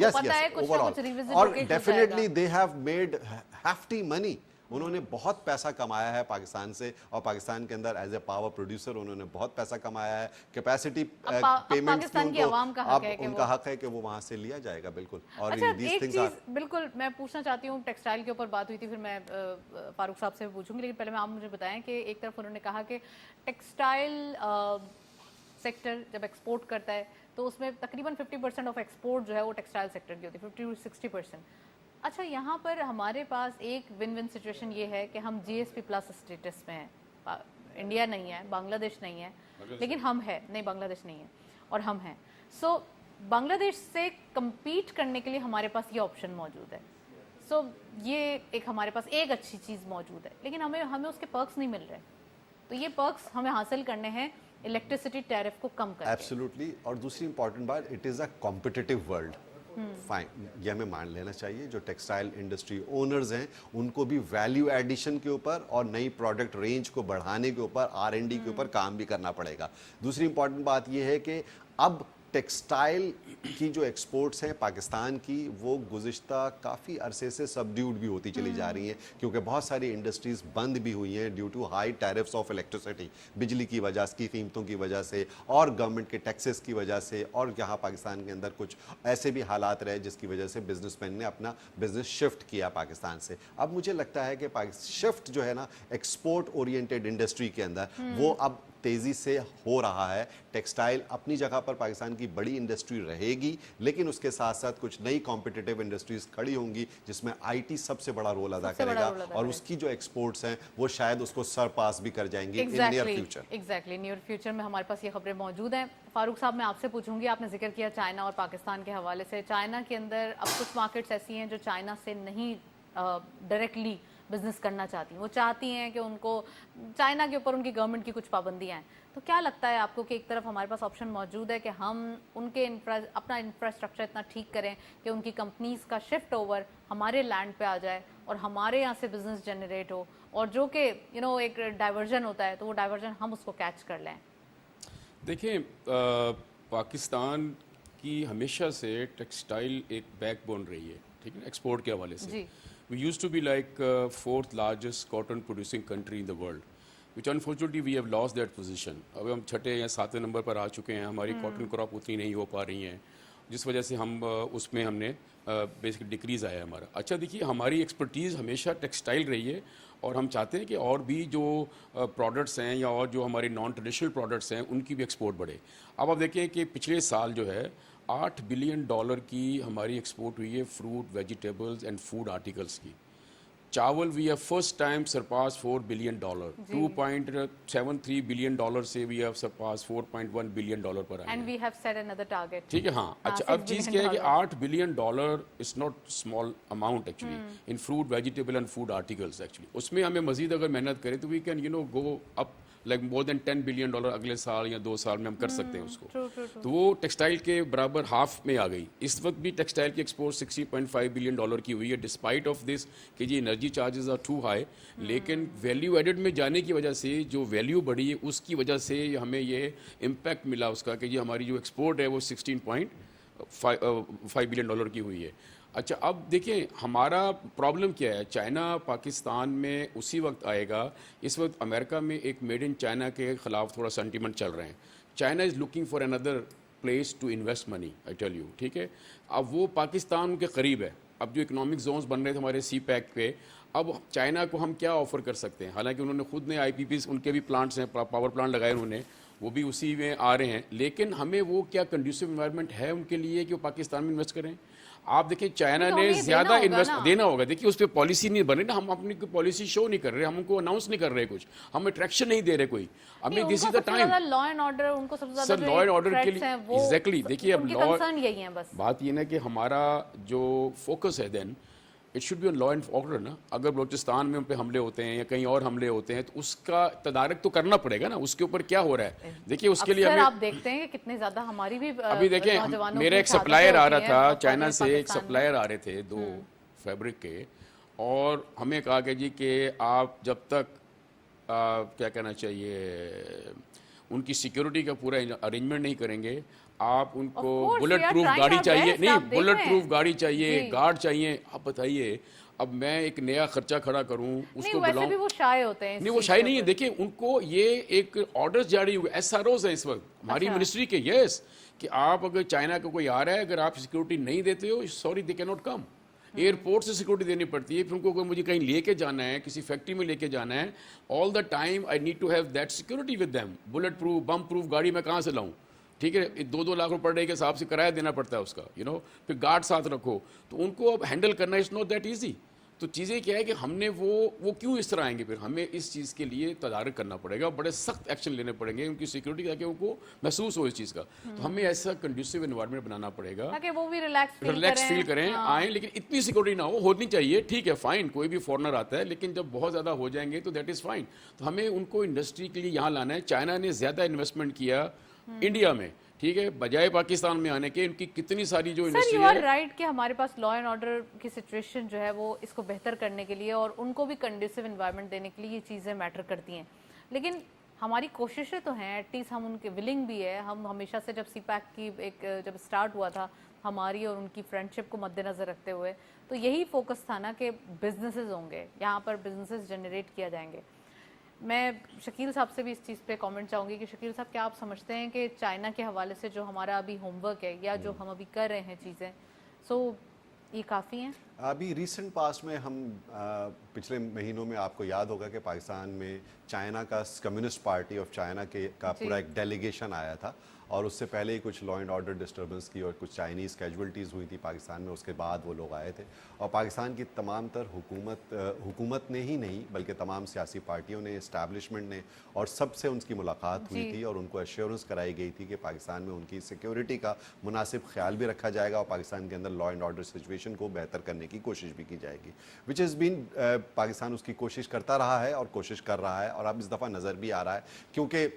S2: यस ओवरऑल, और definitely they have made hefty money. उन्होंने बहुत पैसा कमाया है पाकिस्तान से, और पाकिस्तान के अंदर एज ए पावर प्रोड्यूसर उन्होंने बहुत पैसा कमाया है। कैपेसिटी पेमेंट उनका हक है कि वो वहां से लिया जाएगा, बिल्कुल। और
S1: एक चीज बिल्कुल मैं पूछना चाहती हूँ, टेक्सटाइल के ऊपर बात हुई थी, फिर मैं फारूक साहब से पूछूंगी, लेकिन पहले मैं आप मुझे बताएं कि एक तरफ उन्होंने कहा कि टेक्सटाइल सेक्टर जब एक्सपोर्ट करता है तो उसमें तकरीबन 50% ऑफ एक्सपोर्ट जो है वो टेक्सटाइल सेक्टर की होती है, 50 to 60%। अच्छा, यहाँ पर हमारे पास एक विन विन सिचुएशन ये है कि हम GSP प्लस स्टेटस में हैं, इंडिया नहीं है, बांग्लादेश नहीं है, लेकिन हम है, नहीं बांग्लादेश नहीं है और हम हैं। सो बांग्लादेश से compete करने के लिए हमारे पास ये ऑप्शन मौजूद है। सो ये एक हमारे पास एक अच्छी चीज़ मौजूद है, लेकिन हमें उसके पर्क्स नहीं मिल रहे। तो ये पर्क्स हमें हासिल करने हैं इलेक्ट्रिसिटी टैरिफ को कम करके।
S2: एब्सोल्युटली। और दूसरी इंपॉर्टेंट बात, it is a competitive world. Fine, ये हमें मान लेना चाहिए, जो टेक्सटाइल इंडस्ट्री ओनर्स हैं उनको भी वैल्यू एडिशन के ऊपर और नई प्रोडक्ट रेंज को बढ़ाने के ऊपर, R&D के ऊपर काम भी करना पड़ेगा। दूसरी इंपॉर्टेंट बात ये है कि अब टेक्सटाइल की जो एक्सपोर्ट्स हैं पाकिस्तान की, वो गुज़िश्ता काफ़ी अरसे से सबड्यूड भी होती चली जा रही हैं, क्योंकि बहुत सारी इंडस्ट्रीज़ बंद भी हुई हैं due to high tariffs of electricity, बिजली की वजह की कीमतों की वजह से, और गवर्नमेंट के टैक्सेस की वजह से, और यहाँ पाकिस्तान के अंदर कुछ ऐसे भी हालात रहे जिसकी वजह से बिजनेसमैन ने अपना बिजनेस शिफ्ट किया पाकिस्तान से। अब मुझे लगता है कि शिफ्ट जो है ना एक्सपोर्ट ओरिएंटेड इंडस्ट्री के अंदर, वो अब तेज़ी से हो रहा है। टेक्सटाइल अपनी जगह पर पाकिस्तान की बड़ी इंडस्ट्री रहेगी, लेकिन उसके साथ साथ कुछ नई कॉम्पिटिटिव इंडस्ट्रीज खड़ी होंगी, जिसमें IT सबसे बड़ा रोल अदा करेगा, और उसकी जो एक्सपोर्ट्स हैं वो शायद उसको सरपास भी कर जाएंगी in near future.
S1: Exactly, near future में हमारे पास ये खबरें मौजूद हैं। फारूक साहब, मैं आपसे पूछूंगी, आपने जिक्र किया चाइना और पाकिस्तान के हवाले से। चाइना के अंदर अब कुछ मार्केट्स ऐसी हैं जो चाइना से नहीं डायरेक्टली بزنس کرنا چاہتی ہیں. وہ چاہتی ہیں کہ ان کو چائنا کے اوپر ان کی گورنمنٹ کی کچھ پابندیاں ہیں. تو کیا لگتا ہے آپ کو کہ ایک طرف ہمارے پاس آپشن موجود ہے کہ ہم ان کے اپنا انفراسٹرکچر اتنا ٹھیک کریں کہ ان کی کمپنیز کا شفٹ اوور ہمارے لینڈ پہ آ جائے اور ہمارے یہاں سے بزنس جنریٹ ہو, اور جو کہ ایک ڈائیورژن ہوتا ہے تو وہ ڈائیورژن ہم اس کو کیچ کر لیں؟
S3: دیکھیں پاکستان کی ہمیشہ سے ٹیکسٹائل ایک بیک بون رہی ہے, ٹھیک ہے, ایکسپورٹ کے حوالے سے. We used to be like 4th largest cotton producing country in the world, which unfortunately we have lost that position. اب ہم 6 یا 7 نمبر پر آ چکے ہیں. ہماری کاٹن کراپ اتنی نہیں ہو پا رہی ہیں, جس وجہ سے ہم اس میں ہم نے بیسکلی ڈکریز آیا ہے ہمارا. اچھا دیکھیے, ہماری ایکسپرٹیز ہمیشہ ٹیکسٹائل رہی ہے, اور ہم چاہتے ہیں کہ اور بھی جو پروڈکٹس ہیں یا اور جو ہماری نان ٹریڈیشنل پروڈکٹس ہیں ان کی بھی ایکسپورٹ بڑھے. اب آپ دیکھیں کہ پچھلے سال جو ہے $8 بلین کی ہماری ایکسپورٹ ہوئی ہے fruit, vegetables and food articles کی. چاول we have first time surpass $4 billion, $2.73 billion سے وی ہیو سرپاس $4.1 بلین پر آئے ہیں. ٹھیک ہے, ہاں. اچھا, اب چیز کیا ہے کہ $8 billion is not small amount actually in fruit, vegetable and food articles. Actually اس میں ہمیں مزید اگر محنت کریں تو we can go up like more than $10 billion اگلے سال یا 2 سال میں ہم کر سکتے ہیں اس کو. تو وہ ٹیکسٹائل کے برابر ہاف میں آ گئی. اس وقت بھی ٹیکسٹائل کی ایکسپورٹ $60.5 بلین کی ہوئی ہے, ڈسپائٹ آف دس کہ جی energy charges are too high. لیکن ویلیو ایڈڈ میں جانے کی وجہ سے جو ویلیو بڑھی ہے اس کی وجہ سے ہمیں یہ امپیکٹ ملا اس کا کہ جی ہماری جو ایکسپورٹ ہے وہ $16.5 بلین کی ہوئی ہے. اچھا, اب دیکھیں ہمارا پرابلم کیا ہے. چائنا پاکستان میں اسی وقت آئے گا. اس وقت امریکہ میں ایک میڈ ان چائنا کے خلاف تھوڑا سینٹیمنٹ چل رہے ہیں. China is looking for another place to invest money, I tell you, ٹھیک ہے. اب وہ پاکستان کے قریب ہے. اب جو اکنامک زونس بن رہے تھے ہمارے سی پیک پہ, اب چائنا کو ہم کیا آفر کر سکتے ہیں؟ حالانکہ انہوں نے خود نے آئی پی پیز, ان کے بھی پلانٹس ہیں, پاور پلانٹ لگائے انہوں نے, وہ بھی اسی میں آ رہے ہیں. لیکن ہمیں وہ کیا کنڈیوسو انوائرمنٹ ہے ان کے لیے کہ وہ پاکستان میں انویسٹ کریں؟ آپ دیکھیں چائنا نے زیادہ انویسٹ دینا ہوگا. دیکھیے اس پہ پالیسی نہیں بن رہی نا, ہم اپنی پالیسی شو نہیں کر رہے, ہم ان کو اناؤنس نہیں کر رہے, کچھ ہم اٹریکشن نہیں دے رہے کوئی. ابھی this is the time.
S1: Law and order ان کو سب سے
S3: سر, لا اینڈ آرڈر کے لیے ایگزیکٹلی دیکھیے اب
S1: یہی ہے. بس
S3: بات یہ نا کہ ہمارا جو فوکس ہے then it should be on law and order نا. اگر بلوچستان میں ان پہ حملے ہوتے ہیں یا کہیں اور حملے ہوتے ہیں تو اس کا تدارک تو کرنا پڑے گا نا, اس کے اوپر کیا ہو رہا ہے. دیکھیے اس کے لیے
S1: آپ دیکھتے ہیں کہ کتنے زیادہ ہماری بھی
S3: ابھی دیکھیں میرا ایک سپلائر آ رہا تھا چائنا سے, ایک سپلائر آ رہے تھے 2 فیبرک کے, اور ہمیں کہا کہ جی کہ آپ جب تک کیا کہنا چاہیے ان کی سیکیورٹی کا پورا ارینجمنٹ نہیں کریں گے, آپ ان کو بلٹ پروف گاڑی چاہیے, نہیں بلٹ پروف گاڑی چاہیے, گارڈ چاہیے. آپ بتائیے اب میں ایک نیا خرچہ کھڑا کروں اس کو بلاؤں؟
S1: وہ شائع ہوتے ہیں.
S3: نہیں, وہ شائع نہیں ہے. دیکھیں ان کو یہ ایک آرڈرز جاری ہوئے, ایس آر اوز ہیں اس وقت ہماری منسٹری کے, یس, کہ آپ اگر چائنا کا کوئی آ رہا ہے, اگر آپ سیکورٹی نہیں دیتے ہو, sorry they can not come. Airport سے سیکورٹی دینی پڑتی ہے. پھر ان کو اگر مجھے کہیں لے کے جانا ہے, کسی فیکٹری میں لے کے جانا ہے, all the time I need to have that security with them. Bullet proof, bomb proof گاڑی میں کہاں سے لاؤں؟ ٹھیک ہے, 2-2 لاکھ روپے پر ڈے کے حساب سے کرایہ دینا پڑتا ہے اس کا, پھر گارڈ ساتھ رکھو. تو ان کو اب ہینڈل کرنا از ناٹ دیٹ ایزی. تو چیزیں کیا ہے کہ ہم نے وہ کیوں اس طرح آئیں گے؟ پھر ہمیں اس چیز کے لیے تدارک کرنا پڑے گا, بڑے سخت ایکشن لینے پڑیں گے ان کی سیکورٹی تاکہ ان کو محسوس ہو اس چیز کا. تو ہمیں ایسا کنڈیوسو انوائرمنٹ بنانا پڑے گا
S1: تاکہ وہ بھی ریلیکس
S3: فیل کریں, آئیں, لیکن اتنی سیکورٹی نہ ہونی چاہیے. ٹھیک ہے, فائن, کوئی بھی فورنر آتا ہے, لیکن جب بہت زیادہ ہو جائیں گے تو دیٹ از فائن. تو ہمیں ان کو انڈسٹری کے لیے یہاں لانا ہے. چائنا نے زیادہ انویسٹمنٹ کیا انڈیا میں, ٹھیک ہے, بجائے پاکستان میں آنے کے. ان کی کتنی ساری جو انڈسٹری ہے.
S1: سر یو آر رائٹ کہ ہمارے پاس لا اینڈ آرڈر کی سچویشن جو ہے وہ اس کو بہتر کرنے کے لیے اور ان کو بھی کنڈیسو انوائرمنٹ دینے کے لیے یہ چیزیں میٹر کرتی ہیں. لیکن ہماری کوششیں تو ہیں, ایٹ لیسٹ ہم ان کے ولنگ بھی ہے. ہم ہمیشہ سے جب سی پیک کی جب اسٹارٹ ہوا تھا ہماری اور ان کی فرینڈ شپ کو مد نظر رکھتے ہوئے, تو یہی فوکس تھا نا کہ بزنسز ہوں گے یہاں پر, بزنسز جنریٹ کیا جائیں گے. میں شکیل صاحب سے بھی اس چیز پہ کامنٹ چاہوں گی کہ شکیل صاحب کیا آپ سمجھتے ہیں کہ چائنا کے حوالے سے جو ہمارا ابھی ہوم ورک ہے یا جو ہم ابھی کر رہے ہیں چیزیں, سو یہ کافی ہیں؟
S2: ابھی ریسنٹ پاسٹ میں ہم پچھلے مہینوں میں آپ کو یاد ہوگا کہ پاکستان میں چائنا کا کمیونسٹ پارٹی آف چائنا کا پورا ایک ڈیلیگیشن آیا تھا, اور اس سے پہلے ہی کچھ لا اینڈ آرڈر ڈسٹربنس کی اور کچھ چائنیز کیجولٹیز ہوئی تھی پاکستان میں. اس کے بعد وہ لوگ آئے تھے, اور پاکستان کی تمام تر حکومت نے ہی نہیں بلکہ تمام سیاسی پارٹیوں نے, اسٹیبلشمنٹ نے, اور سب سے ان کی ملاقات ہوئی تھی, اور ان کو ایشورنس کرائی گئی تھی کہ پاکستان میں ان کی سیکیورٹی کا مناسب خیال بھی رکھا جائے گا, اور پاکستان کے اندر لا اینڈ آرڈر سچویشن کو بہتر کرنے की कोशिश भी की जाएगी, विच इज़ बीन पाकिस्तान उसकी कोशिश करता रहा है और कोशिश कर रहा है, और अब इस दफ़ा नज़र भी आ रहा है क्योंकि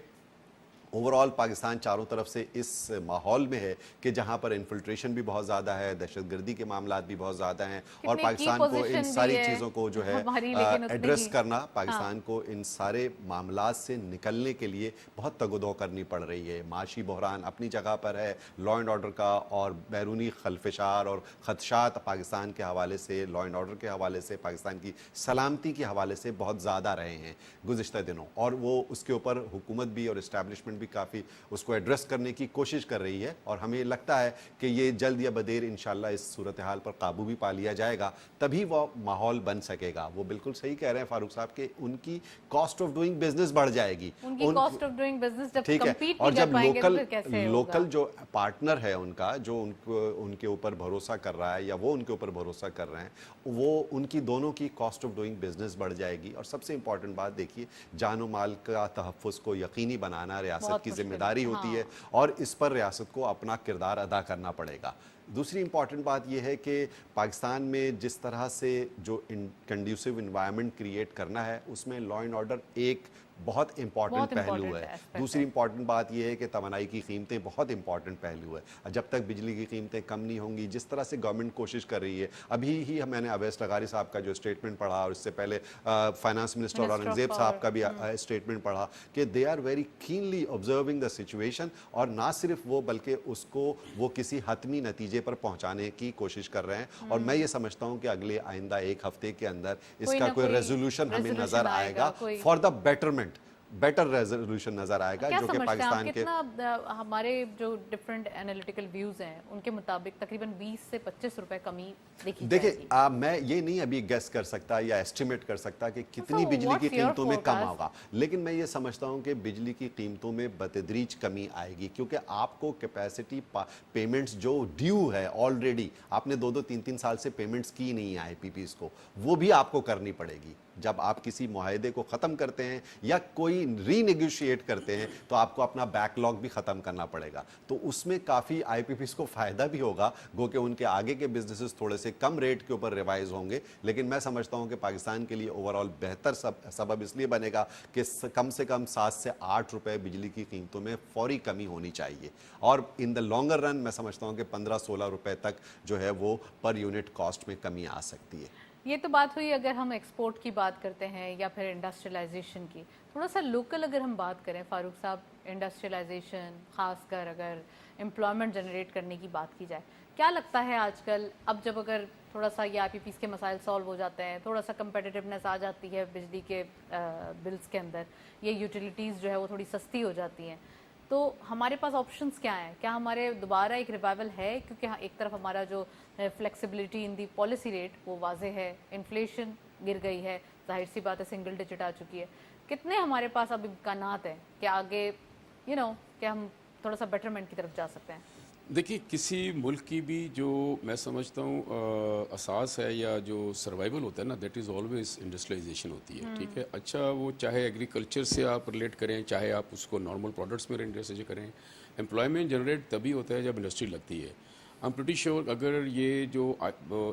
S2: ओवरऑल पाकिस्तान चारों तरफ से इस माहौल में है कि जहां पर इन्फिल्ट्रेशन भी बहुत ज़्यादा है, दहशतगर्दी के मामलात भी बहुत ज़्यादा हैं, और पाकिस्तान को इन सारी चीज़ों को जो है एड्रेस करना, पाकिस्तान को इन सारे मामलात से निकलने के लिए बहुत तगदो करनी पड़ रही है। माशी बहरान अपनी जगह पर है, लॉ एंड ऑर्डर का और बैरूनी खलफशार और खदशात पाकिस्तान के हवाले से, लॉ एंड ऑर्डर के हवाले से, पाकिस्तान की सलामती के हवाले से बहुत ज़्यादा रहे हैं गुज़िश्ता दिनों, और वो उसके ऊपर हुकूमत भी और इस्टेब्लिशमेंट भी काफ़ी उसको एड्रेस करने की कोशिश कर रही है, और हमें लगता है कि ये जल्द या बदेर इंशाल्लाह इस सूरत हाल पर काबू भी पा लिया जाएगा, तभी वो माहौल बन सकेगा। वो बिल्कुल सही कह रहे हैं फारूक साहब कि उनकी कॉस्ट ऑफ डूइंग बिजनेस बढ़ जाएगी,
S1: कॉस्ट ऑफ डूइंग बिजनेस जब
S2: ठीक है,
S1: compete
S2: और
S1: नहीं
S2: जब
S1: कर पाएंगे तो फिर कैसे
S2: लोकल जो पार्टनर है उनका, जो उनके ऊपर भरोसा कर रहा है या वो उनके ऊपर भरोसा कर रहे हैं, वो उनकी दोनों की कॉस्ट ऑफ डूइंग बिजनेस बढ़ जाएगी। और सबसे इंपॉर्टेंट बात देखिए, जानो माल का तहफ़्फ़ुज़ को यकीनी बनाना रियासत की जिम्मेदारी होती है, और इस पर रियासत को अपना किरदार अदा करना पड़ेगा। दूसरी इंपॉर्टेंट बात यह है कि पाकिस्तान में जिस तरह से जो कंड्यूसिव इन्वायरमेंट क्रिएट करना है, उसमें लॉ एंड ऑर्डर एक बहुत इंपॉर्टेंट पहलू है। दूसरी इंपॉर्टेंट बात यह है कि तवानाई की कीमतें बहुत इंपॉर्टेंट पहलू है। जब तक बिजली की कीमतें कम नहीं होंगी, जिस तरह से गवर्नमेंट कोशिश कर रही है, अभी ही मैंने अवैस लगारी साहब का जो स्टेटमेंट पढ़ा, और इससे पहले फाइनेंस मिनिस्टर औरंगजेब साहब का भी स्टेटमेंट पढ़ा कि they are very keenly observing the situation, और ना सिर्फ वो बल्कि उसको वो किसी हतमी नतीजे पर पहुंचाने की कोशिश कर रहे हैं। और मैं ये समझता हूं कि अगले आइंदा एक हफ्ते के अंदर इसका कोई रेजोल्यूशन हमें नजर आएगा for the betterment, better resolution नजर आएगा, जो कि पाकिस्तान के
S1: हमारे जो डिफरेंट एनालिटिकल व्यूज हैं उनके मुताबिक तकरीबन 20 से 25 रुपए कमी देखी जाएगी।
S2: देखिए मैं ये नहीं अभी गेस कर सकता या एस्टिमेट कर सकता कि कितनी बिजली की कीमतों में कम होगा, लेकिन मैं ये समझता हूँ कि बिजली की कीमतों में बतदरीज कमी आएगी, क्योंकि आपको कैपेसिटी पेमेंट्स जो ड्यू है ऑलरेडी, आपने 2-2, 3-3 साल से पेमेंट्स की नहीं है IPPs को, वो भी आपको करनी पड़ेगी। जब आप किसी मुआहदे को ख़त्म करते हैं या कोई रीनेगोशिएट करते हैं, तो आपको अपना बैकलॉग भी ख़त्म करना पड़ेगा, तो उसमें काफ़ी IPPs को फ़ायदा भी होगा, गो कि उनके आगे के बिजनेसेस थोड़े से कम रेट के ऊपर रिवाइज होंगे। लेकिन मैं समझता हूं कि पाकिस्तान के लिए ओवरऑल बेहतर सबब इसलिए बनेगा कि कम से कम 7 से 8 रुपए बिजली की कीमतों में फौरी कमी होनी चाहिए, और इन द लॉन्गर रन मैं समझता हूं कि 15-16 रुपए तक जो है वो पर यूनिट कॉस्ट में कमी आ सकती है।
S1: ये तो बात हुई अगर हम एक्सपोर्ट की बात करते हैं या फिर इंडस्ट्रियलाइजेशन की। थोड़ा सा लोकल अगर हम बात करें फारूक साहब, इंडस्ट्रियलाइजेशन खासकर अगर एम्प्लॉयमेंट जनरेट करने की बात की जाए, क्या लगता है आजकल अब जब अगर थोड़ा सा ये IPPs के मसाइल सॉल्व हो जाते हैं, थोड़ा सा कंपेटिटिवनेस आ जाती है बिजली के बिल्स के अंदर, ये यूटिलिटीज़ जो है वो थोड़ी सस्ती हो जाती हैं, तो हमारे पास ऑप्शंस क्या हैं? क्या हमारे दोबारा एक रिवाइवल है? क्योंकि हाँ, एक तरफ हमारा जो फ्लेक्सिबिलिटी इन दी पॉलिसी रेट वो वाजे है, इन्फ्लेशन गिर गई है, जाहिर सी बात है सिंगल डिजिट आ चुकी है, कितने हमारे पास अब इम्कानात हैं कि आगे कि हम थोड़ा सा बेटरमेंट की तरफ जा सकते हैं?
S3: देखिए, किसी मुल्क की भी जो मैं समझता हूँ असास है या जो सर्वाइवल होता है ना, दैट इज़ ऑलवेज इंडस्ट्रियलाइजेशन होती है। ठीक है, अच्छा वो चाहे एग्रीकल्चर से आप रिलेट करें, चाहे आप उसको नॉर्मल प्रोडक्ट्स में इंडस्ट्री करें, एम्प्लॉयमेंट जनरेट तभी होता है जब इंडस्ट्री लगती है। आई एम प्रीटी श्योर अगर ये जो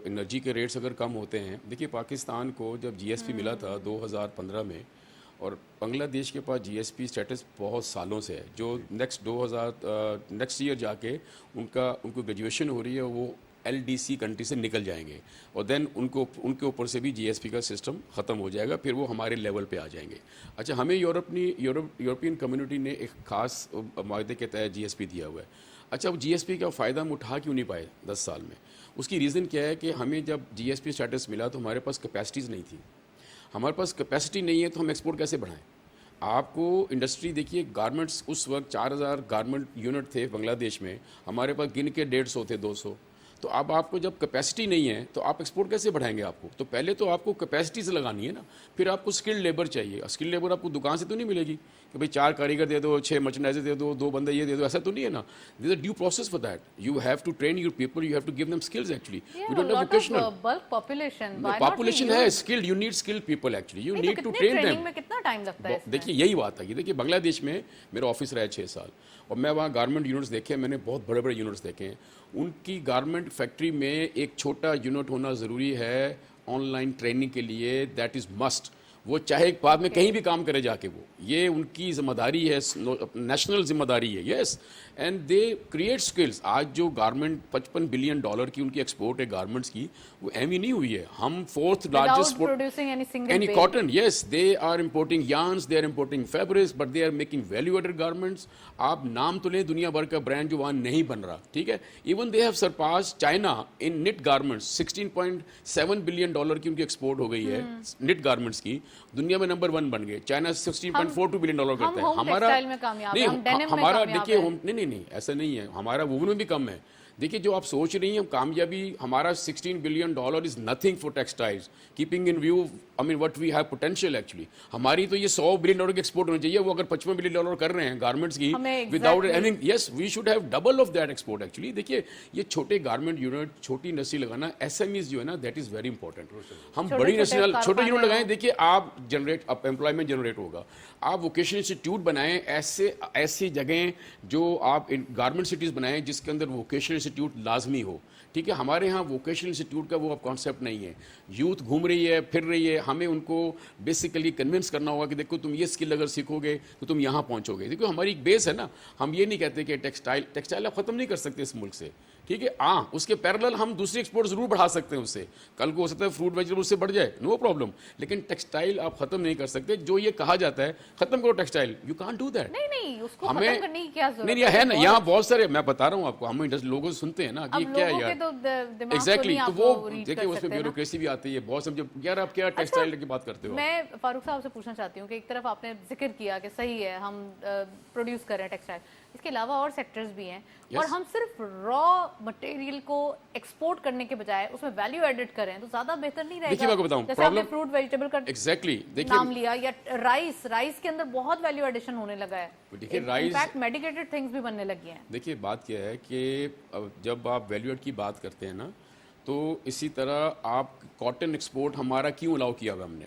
S3: एनर्जी के रेट्स अगर कम होते हैं, देखिए पाकिस्तान को जब GSP मिला था 2015 में, और बांग्लादेश के पास GSP स्टेटस बहुत सालों से है, जो नेक्स्ट ईयर जाके उनको ग्रेजुएशन हो रही है, वो LDC कंट्री से निकल जाएंगे, और देन उनके ऊपर से भी GSP का सिस्टम ख़त्म हो जाएगा, फिर वो हमारे लेवल पे आ जाएंगे। अच्छा, हमें यूरोपियन कम्युनिटी ने एक ख़ास माहदे के तहत GSP दिया हुआ है। अच्छा, वो GSP का फ़ायदा हम उठा क्यों नहीं पाए 10 साल में? उसकी रीज़न क्या है कि हमें जब GSP स्टेटस मिला तो हमारे पास कैपेसिटीज़ नहीं थी। हमारे पास कैपेसिटी नहीं है तो हम एक्सपोर्ट कैसे बढ़ाएं? आपको इंडस्ट्री देखिए, गारमेंट्स उस वक्त 4000 गारमेंट यूनिट थे बांग्लादेश में, हमारे पास गिन के 150 थे, 200। तो अब आपको जब कैपेसिटी नहीं है तो आप एक्सपोर्ट कैसे बढ़ाएंगे? आपको तो पहले तो आपको कैपेसिटी से लगानी है ना, फिर आपको स्किल्ड लेबर चाहिए। स्किल्ड लेबर आपको दुकान से तो नहीं मिलेगी कि भाई 4 कारीगर दे दो, 6 मर्चेंडाइजर दे दो, 2 बंदे ये दे दो, ऐसा तो नहीं है ना। This is due process for that. You have to train your people, you have to give them skills actually. We don't have vocational
S1: bulk
S3: population है, skilled, you need skilled people actually, you need to train them.
S1: में कितना time लगता है?
S3: देखिए यही बात है कि देखिए बांग्लादेश में मेरा ऑफिस रहा है 6 साल, और मैं वहाँ गारमेंट यूनिट्स देखे, मैंने बहुत बड़े बड़े यूनिट्स देखे हैं, उनकी गारमेंट फैक्ट्री में एक छोटा यूनिट होना ज़रूरी है ऑनलाइन ट्रेनिंग के लिए, दैट इज़ मस्ट। वो चाहे बाद में कहीं भी काम करे जाके, वो ये उनकी जिम्मेदारी है, नेशनल जिम्मेदारी है। Yes, and they create skills. आज जो गारमेंट $55 बिलियन की उनकी एक्सपोर्ट है गारमेंट्स की, वो एम ही नहीं हुई है। हम 4th largest any cotton. Yes, they are importing yarns, they are importing fabrics, but they are making value added garments. आप नाम तो लें दुनिया भर का ब्रांड जो वहाँ नहीं बन रहा, ठीक है। Even they have surpass China in knit garments. $16.7 billion की उनकी एक्सपोर्ट हो गई है निट गारमेंट्स की, दुनिया में नंबर 1 बन गए। चाइना $16.42 बिलियन करता है। हमारा नहीं, हमारा देखिए नहीं ऐसा नहीं है, हमारा वुवन में भी कम है। देखिए जो आप सोच रही हैं कामयाबी, हमारा $16 billion is nothing for textiles, keeping in view I mean what we have potential actually. हमारी तो ये $100 बिलियन की एक्सपोर्ट होनी चाहिए। वो अगर $55 बिलियन कर रहे हैं गारमेंट्स की without any, yes we should have double of that export actually. देखिए ये छोटे गारमेंट यूनिट, छोटी इंडस्ट्री लगाना, एसएमईज जो है ना, दैट इज वेरी इंपॉर्टेंट। हम बड़ी इंडस्ट्री छोटे यूनिट लगाएं। देखिए आप जनरेट, अब एम्प्लॉयमेंट जनरेट होगा। आप वोकेशनल इंस्टीट्यूट बनाएं, ऐसी जगह जो आप गारमेंट सिटीज बनाएं जिसके अंदर वोकेशनल इंस्टीट्यूट लाजमी हो, ठीक है। हमारे यहाँ वोकेशनल इंस्टीट्यूट का वो अब कॉन्सेप्ट नहीं है। यूथ घूम रही है, फिर रही है, हमें उनको बेसिकली कन्विंस करना होगा कि देखो तुम ये स्किल अगर सीखोगे तो तुम यहाँ पहुँचोगे। देखो हमारी एक बेस है ना, हम ये नहीं कहते कि टेक्सटाइल आप ख़त्म नहीं कर सकते इस मुल्क से, ठीक है। हाँ, उसके पैरेलल हम दूसरी एक्सपोर्ट जरूर बढ़ा सकते हैं उससे। कल को हो सकता है फ्रूट वेजिटेबल उससे बढ़ जाए, नो प्रॉब्लम, लेकिन टेक्सटाइल आप खत्म नहीं कर सकते। जो ये कहा जाता है खत्म करो textile, you can't do that.
S1: नहीं, उसको खत्म करने की क्या जरूरत
S3: नहीं है ना, यहाँ बहुत सारे, मैं बता रहा हूँ आपको, हम लोगों से सुनते हैं ना कि क्या यार एग्जैक्टली, तो वो देखिए उसमें ब्यूरोक्रेसी भी आती है बहुत, समझो यार आप क्या टेक्सटाइल की बात करते हो।
S1: मैं फारूक साहब से पूछना चाहती हूँ कि एक तरफ आपने जिक्र किया कि सही है हम प्रोड्यूस कर रहे हैं टेक्सटाइल, इसके अलावा और सेक्टर्स भी हैं, और हम सिर्फ रॉ मटेरियल को एक्सपोर्ट करने के बजाय उसमें वैल्यू एडिट करें तो ज्यादा बेहतर नहीं रहेगा?
S3: देखिए मैं आपको बताऊं,
S1: जैसे आपने फ्रूट वेजिटेबल का
S3: एग्जैक्टली
S1: नाम लिया, या राइस के अंदर बहुत वैल्यू एडिशन होने लगा है।
S3: देखिए राइस,
S1: इनफैक्ट मेडिकेटेड थिंग्स भी बनने लगी हैं।
S3: देखिए बात क्या है कि जब आप वैल्यू एड की बात करते हैं ना, तो इसी तरह आप कॉटन एक्सपोर्ट हमारा क्यों अलाउ किया हुआ हमने,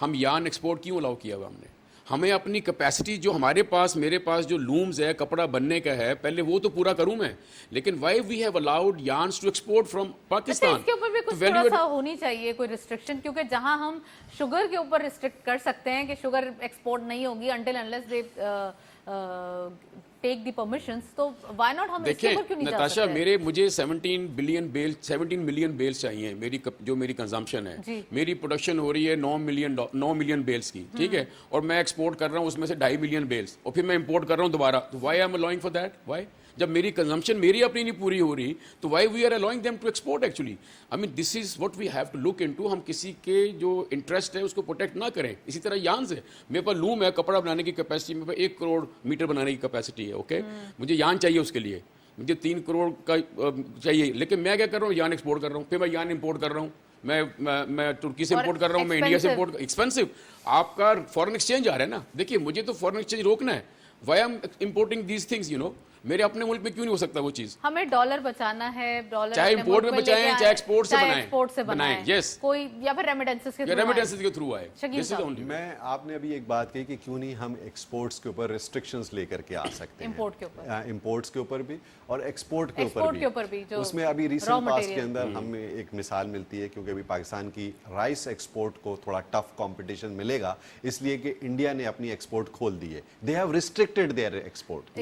S3: हम यार्न एक्सपोर्ट क्यों अलाउ किया हुआ हमने? हमें अपनी कैपेसिटी जो हमारे पास, मेरे पास जो लूम्स है, कपड़ा बनने का है, पहले वो तो पूरा करूं मैं, लेकिन why we have allowed yarns to export from Pakistan?
S1: इसके ऊपर भी कुछ थोड़ा सा होनी चाहिए कोई रिस्ट्रिक्शन, क्योंकि जहां हम शुगर के ऊपर रिस्ट्रिक्ट कर सकते हैं कि शुगर एक्सपोर्ट नहीं होगी until unless they take the permissions, तो व्हाई नॉट हम इसके ऊपर क्यों नहीं जा
S3: नताशा,
S1: सकते?
S3: मुझे 17 मिलियन बेल्स चाहिए, जो मेरी कंजम्पशन है। मेरी प्रोडक्शन हो रही है 9 मिलियन बेल्स की, ठीक है, और मैं एक्सपोर्ट कर रहा हूँ उसमें से 2.5 मिलियन बेल्स, और फिर मैं इंपोर्ट कर रहा हूँ दोबारा। तो why I am allowing for that? Why? जब मेरी कंजम्पशन मेरी अपनी नहीं पूरी हो रही, तो why we are allowing them to export actually? I mean this is what we have to look into. हम किसी के जो इंटरेस्ट है उसको प्रोटेक्ट ना करें। इसी तरह यार्न से, मेरे पास लूम है, कपड़ा बनाने की कैपेसिटी, मेरे पास 1 करोड़ मीटर बनाने की कैपेसिटी है, ओके, मुझे यार्न चाहिए उसके लिए, मुझे 3 करोड़ का चाहिए, लेकिन मैं क्या कर रहा हूँ, यार्न एक्सपोर्ट कर रहा हूँ, फिर मैं यार्न इंपोर्ट कर रहा हूँ, मैं तुर्की से इंपोर्ट कर रहा हूँ, मैं इंडिया से इंपोर्ट, एक्सपेंसिव। आपका फॉरेन एक्सचेंज आ रहा है ना, देखिए मुझे तो फॉरेन एक्सचेंज रोकना है। Why I am importing these things, you know, मेरे अपने मुल्क में क्यों नहीं हो सकता वो चीज?
S1: हमें डॉलर बचाना है, डॉलर
S3: चाहे इंपोर्ट में बचाएं, चाहे एक्सपोर्ट से बनाएं, यस,
S1: कोई या फिर रेमिटेंसेस के थ्रू आए।
S2: दिस इज ओनली, मैं आपने अभी एक बात कही कि क्यों नहीं हम एक्सपोर्ट्स के ऊपर रिस्ट्रिक्शंस लेकर के आ सकते हैं, इंपोर्ट्स के ऊपर भी और एक्सपोर्ट के ऊपर भी। उसमें अभी रिसेंट पास्ट के अंदर हमें एक मिसाल मिलती है, क्योंकि अभी पाकिस्तान की राइस एक्सपोर्ट को थोड़ा टफ कंपटीशन मिलेगा, इसलिए कि इंडिया ने अपनी एक्सपोर्ट खोल दी है। They have restricted their export,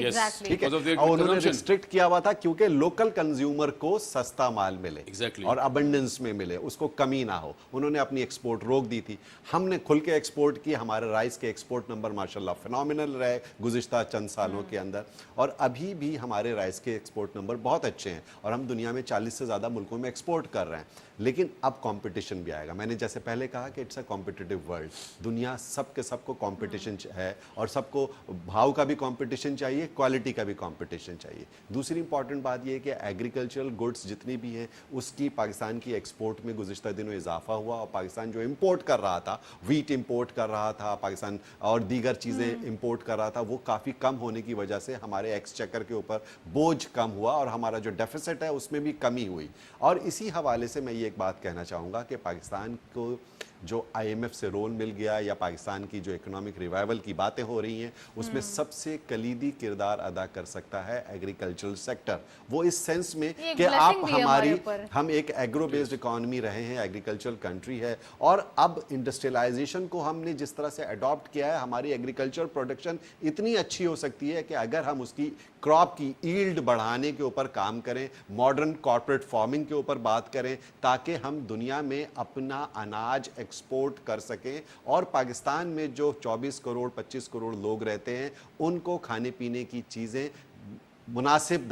S2: ठीक है, और उन्होंने रिस्ट्रिक्ट किया हुआ था क्योंकि लोकल कंज्यूमर को सस्ता माल मिले, और अबंडेंस में मिले, उसको कमी ना हो। उन्होंने अपनी एक्सपोर्ट रोक दी थी, हमने खुल के एक्सपोर्ट की। हमारे राइस के एक्सपोर्ट नंबर माशाल्लाह फिनोमिनल रहे गुज़िश्ता चंद सालों के अंदर, और अभी भी हमारे राइस के एक्सपोर्ट नंबर बहुत अच्छे हैं, और हम दुनिया में 40 से ज़्यादा मुल्कों में एक्सपोर्ट कर रहे हैं। लेकिन अब कंपटीशन भी आएगा। मैंने जैसे पहले कहा कि इट्स अ कॉम्पिटिटिव वर्ल्ड, दुनिया सबके सबको कंपटीशन है, और सबको भाव का भी कंपटीशन चाहिए, क्वालिटी का भी कंपटीशन चाहिए। दूसरी इंपॉर्टेंट बात यह है कि एग्रीकल्चरल गुड्स जितनी भी हैं उसकी पाकिस्तान की एक्सपोर्ट में गुज़िश्ता दिनों इजाफा हुआ, और पाकिस्तान जो इंपोर्ट कर रहा था, वीट इंपोर्ट कर रहा था पाकिस्तान, और दीगर चीज़ें इंपोर्ट कर रहा था, वो काफ़ी कम होने की वजह से हमारे एक्सचेकर के ऊपर बोझ कम हुआ, और हमारा जो डेफिसिट है उसमें भी कमी हुई। और इसी हवाले से मैं ये एक बात कहना चाहूँगा कि पाकिस्तान को जो IMF से रोल मिल गया या पाकिस्तान की जो इकोनॉमिक रिवाइवल की बातें हो रही हैं, उसमें सबसे कलीदी किरदार अदा कर सकता है एग्रीकल्चरल सेक्टर। वो इस सेंस में कि आप हम एक एग्रो बेस्ड इकोनॉमी रहे हैं, एग्रीकल्चरल कंट्री है, और अब इंडस्ट्रियलाइजेशन को हमने जिस तरह से अडॉप्ट किया है, हमारी एग्रीकल्चर प्रोडक्शन इतनी अच्छी हो सकती है कि अगर हम उसकी क्रॉप की ईल्ड बढ़ाने के ऊपर काम करें, मॉडर्न कॉर्पोरेट फार्मिंग के ऊपर बात करें, ताकि हम दुनिया में अपना अनाज एक्सपोर्ट कर सकें और पाकिस्तान में जो 24 करोड़ 25 करोड़ लोग रहते हैं उनको खाने पीने की चीज़ें मुनासिब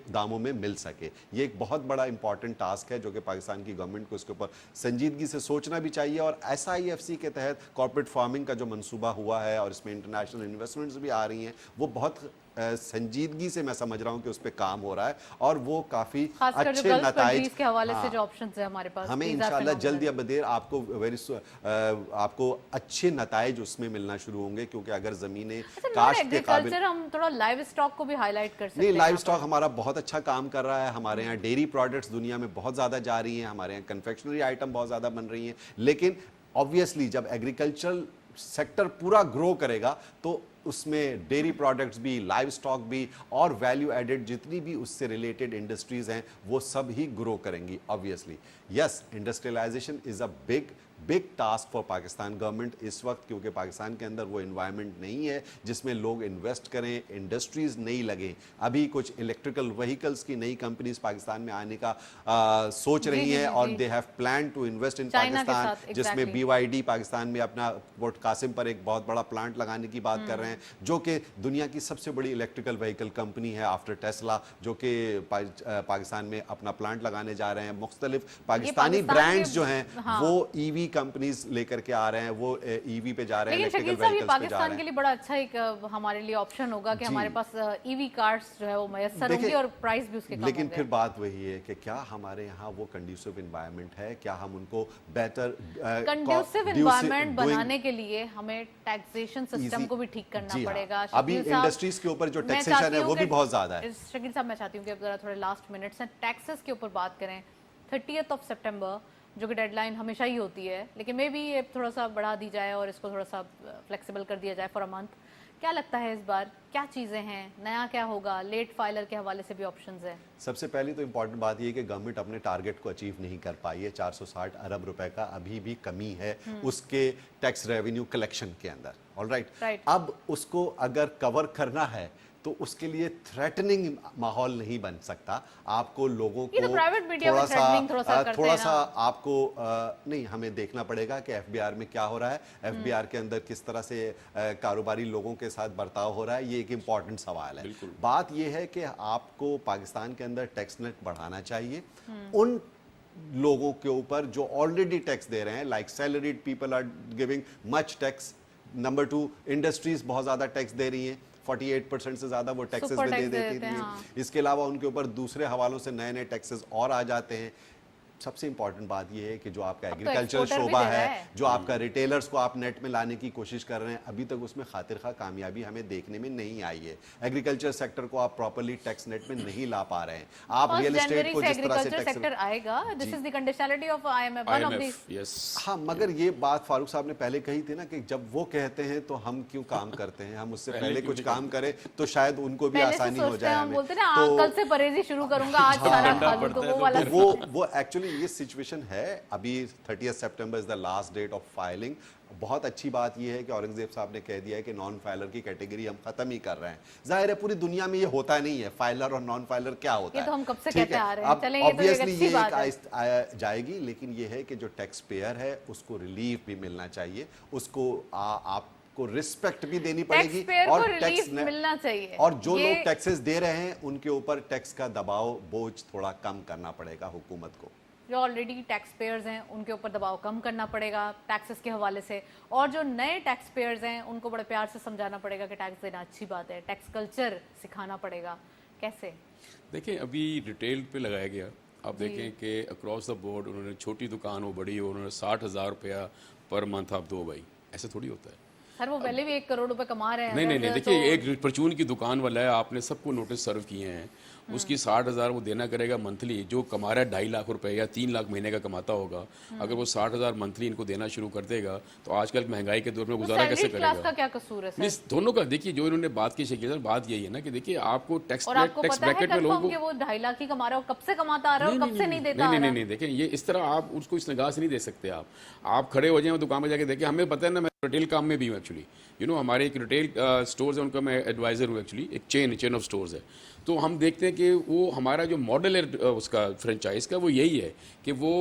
S2: दामों में मिल सके। ये एक बहुत बड़ा इंपॉर्टेंट टास्क है जो कि पाकिस्तान की गवर्नमेंट को इसके ऊपर संजीदगी से सोचना भी चाहिए। और SIFC के तहत कॉर्पोरेट फार्मिंग का जो मंसूबा हुआ है और इसमें इंटरनेशनल इन्वेस्टमेंट्स भी आ रही हैं, वो बहुत संजीदगी से मैं समझ रहा हूं कि उस पर काम हो रहा है और वो काफी अच्छे नताइज
S1: के हवाले से जो ऑप्शंस है हमारे पास,
S2: हमें इंशाल्लाह जल्द या बदेर आपको अच्छे नताइज उसमें मिलना शुरू होंगे, क्योंकि अगर जमीनें काश्त के काबिल,
S1: हम थोड़ा लाइव स्टॉक को भी हाईलाइट कर सकते हैं।
S2: नहीं, लाइव स्टॉक हमारा बहुत अच्छा काम कर रहा है। हमारे यहाँ डेयरी प्रोडक्ट्स दुनिया में बहुत ज्यादा जा रही हैं, हमारे यहाँ कन्फेक्शनरी आइटम बहुत ज्यादा बन रही हैं, लेकिन ऑब्वियसली जब एग्रीकल्चरल सेक्टर पूरा ग्रो करेगा तो उसमें डेयरी प्रोडक्ट्स भी, लाइव स्टॉक भी और वैल्यू एडेड जितनी भी उससे रिलेटेड इंडस्ट्रीज हैं वो सब ही ग्रो करेंगी। Obviously yes, industrialisation is a big task for Pakistan government इस वक्त, क्योंकि पाकिस्तान के अंदर वो एनवायरनमेंट नहीं है जिसमें लोग इन्वेस्ट करें, इंडस्ट्रीज नहीं लगे। अभी कुछ इलेक्ट्रिकल व्हीकल्स की नई कंपनीज पाकिस्तान में आने का सोच रही हैं और they have plan to invest in Pakistan, जिसमें BYD पाकिस्तान में अपना पोर्ट कासिम पर एक बहुत बड़ा प्लांट लगाने की बात कर रहे हैं, जो कि दुनिया की सबसे बड़ी इलेक्ट्रिकल व्हीकल कंपनी है आफ्टर टेस्ला, जो कि पाकिस्तान में अपना प्लांट लगाने जा रहे हैं। मुख्तलिफ पाकिस्तानी ब्रांड्स जो हैं वो EV कंपनीज लेकर के आ रहे हैं, वो EV पे जा रहे हैं, इलेक्ट्रिकल व्हीकल्स पे जा रहे हैं।
S1: पाकिस्तान के लिए बड़ा अच्छा एक हमारे लिए ऑप्शन होगा कि हमारे पास EV कार्स जो है वो मैसर होंगी और प्राइस भी उसके कम होंगे।
S2: लेकिन फिर बात वही है कि क्या हमारे यहाँ वो कंड्यूसिव एनवायरनमेंट है, क्या हम उनको बेहतर
S1: कंड्यूसिव एनवायरनमेंट बनाने के लिए हमें टैक्सेशन सिस्टम को भी ठीक करना पड़ेगा।
S2: अभी इंडस्ट्रीज के ऊपर जो टैक्सेशन है वो भी बहुत ज्यादा है।
S1: शकील साहब, मैं चाहती हूँ कि अब जरा थोड़े लास्ट मिनट्स हैं, टैक्सेस के ऊपर बात करें। 30 सितंबर जो कि डेडलाइन हमेशा ही होती है, लेकिन मे बी ये थोड़ा सा बढ़ा दी जाए और इसको थोड़ा सा फ्लेक्सिबल कर दिया जाए फॉर अ मंथ। क्या लगता है इस बार क्या चीज़ें हैं, नया क्या होगा? लेट फाइलर के हवाले से भी ऑप्शंस है।
S2: सबसे पहली तो इम्पॉर्टेंट बात ये कि गवर्नमेंट अपने टारगेट को अचीव नहीं कर पाई है। 460 अरब रुपए का अभी भी कमी है उसके टैक्स रेवेन्यू कलेक्शन के अंदर। ऑलराइट, अब उसको अगर कवर करना है तो उसके लिए थ्रेटनिंग माहौल नहीं बन सकता। आपको लोगों को थोड़ा सा आपको नहीं, हमें देखना पड़ेगा कि FBR में क्या हो रहा है, FBR के अंदर किस तरह से कारोबारी लोगों के साथ बर्ताव हो रहा है, ये एक इम्पॉर्टेंट सवाल है। बात ये है कि आपको पाकिस्तान के अंदर टैक्स नेट बढ़ाना चाहिए उन लोगों के ऊपर जो ऑलरेडी टैक्स दे रहे हैं, like salaried people are giving much tax. Number 2, industries बहुत ज्यादा टैक्स दे रही हैं, 48% से ज्यादा वो टैक्सेस में दे देती थी। इसके अलावा उनके ऊपर दूसरे हवालों से नए नए टैक्सेस और आ जाते हैं। सबसे इंपॉर्टेंट बात यह है कि जो आपका एग्रीकल्चर शोबा है, जो आपका रिटेलर्स को आप नेट में लाने की कोशिश कर रहे हैं, अभी तक उसमें खातिर खा कामयाबी हमें देखने में नहीं आई है। एग्रीकल्चर सेक्टर को आप प्रॉपर्ली टैक्स नेट में नहीं ला पा रहे हैं। आप रियल एस्टेट को जिस तरह से
S1: सेक्टर आएगा, this is the conditionality of IMF, one of the.
S2: हाँ, मगर ये बात फारूक साहब ने पहले कही थी ना कि जब वो कहते हैं तो हम क्यों काम करते हैं, हम उससे पहले कुछ काम करें तो शायद उनको भी आसानी हो जाए।
S1: हम बोलते हैं ना, कल से परहेजी शुरू करूंगा, आज सारा खा लूं, तो वो वाला
S2: वो एक्चुअली ये सिचुएशन है। अभी 30 September is the last date of filing. बहुत अच्छी बात यह है कि औरंगजेब साहब ने कह दिया है कि नॉन फाइलर की कैटेगरी हम खत्म ही कर रहे हैं। जाहिर है पूरी दुनिया में ये होता नहीं है, फाइलर और नॉन फाइलर क्या होता है,
S1: ये तो हम कब से कहते आ रहे हैं।
S2: चलें, ऑब्वियसली ये एक जाएगी, लेकिन ये है कि जो टैक्स पेयर है उसको रिलीफ भी मिलना चाहिए, उसको आपको रिस्पेक्ट भी देनी पड़ेगी और टैक्स
S1: मिलना चाहिए।
S2: और जो लोग टैक्सेस दे रहे हैं उनके ऊपर टैक्स का दबाव, बोझ थोड़ा कम करना पड़ेगा हुकूमत को।
S1: जो ऑलरेडी टैक्स पेयर्स हैं उनके ऊपर दबाव कम करना पड़ेगा टैक्सेस के हवाले से, और जो नए टैक्स पेयर्स हैं उनको बड़े प्यार से समझाना पड़ेगा कि टैक्स देना अच्छी बात है, टैक्स कल्चर सिखाना पड़ेगा। कैसे?
S3: देखिए, अभी रिटेल पे लगाया गया, आप देखें कि अक्रॉस द बोर्ड उन्होंने छोटी दुकान हो बड़ी हो, उन्होंने 60,000 रुपया पर मंथ आप दो भाई, ऐसे थोड़ी होता है।
S1: सर वो पहले भी 1 करोड़ रुपए कमा रहे हैं।
S3: नहीं, देखिए एक परचून की दुकान वाला है, आपने सबको नोटिस सर्व किए हैं उसकी 60,000 वो देना करेगा मंथली, जो कमा रहा है 2.5 लाख रुपए या 3 लाख महीने का कमाता होगा, अगर वो 60,000 मंथली इनको देना शुरू कर देगा तो आजकल महंगाई के दौर में गुजारा कैसे
S1: सैलरी क्लास
S3: करेगा?
S1: का क्या कसूर है सर?
S3: नहीं, दोनों का देखिए, जो इन्होंने बात की शकील सर, बात यही है ना कि देखिए आपको टैक्स
S1: और आपको
S3: टैक्स
S1: पता है
S3: ब्रैकेट में लोगों
S1: कंफर्म
S3: को
S1: कि वो 2.5 लाख ही कमा रहा है और कब से कमाता आ रहा है और कब से नहीं देता आ रहा
S3: नहीं
S1: है?
S3: नहीं देखें, ये इस तरह आप उसको इस निगाह से नहीं दे सकते। आप खड़े हो जाएं दुकान में जाके देखें, हमें पता है ना, मैं रिटेल काम में भी हूँ एक्चुअली, हमारे एक रिटेल स्टोर्स है, उनका मैं एडवाइज़र हूँ एक्चुअली, एक चेन ऑफ स्टोर्स है। तो हम देखते हैं कि वो हमारा जो मॉडल है उसका फ्रेंचाइज का, वो यही है कि वो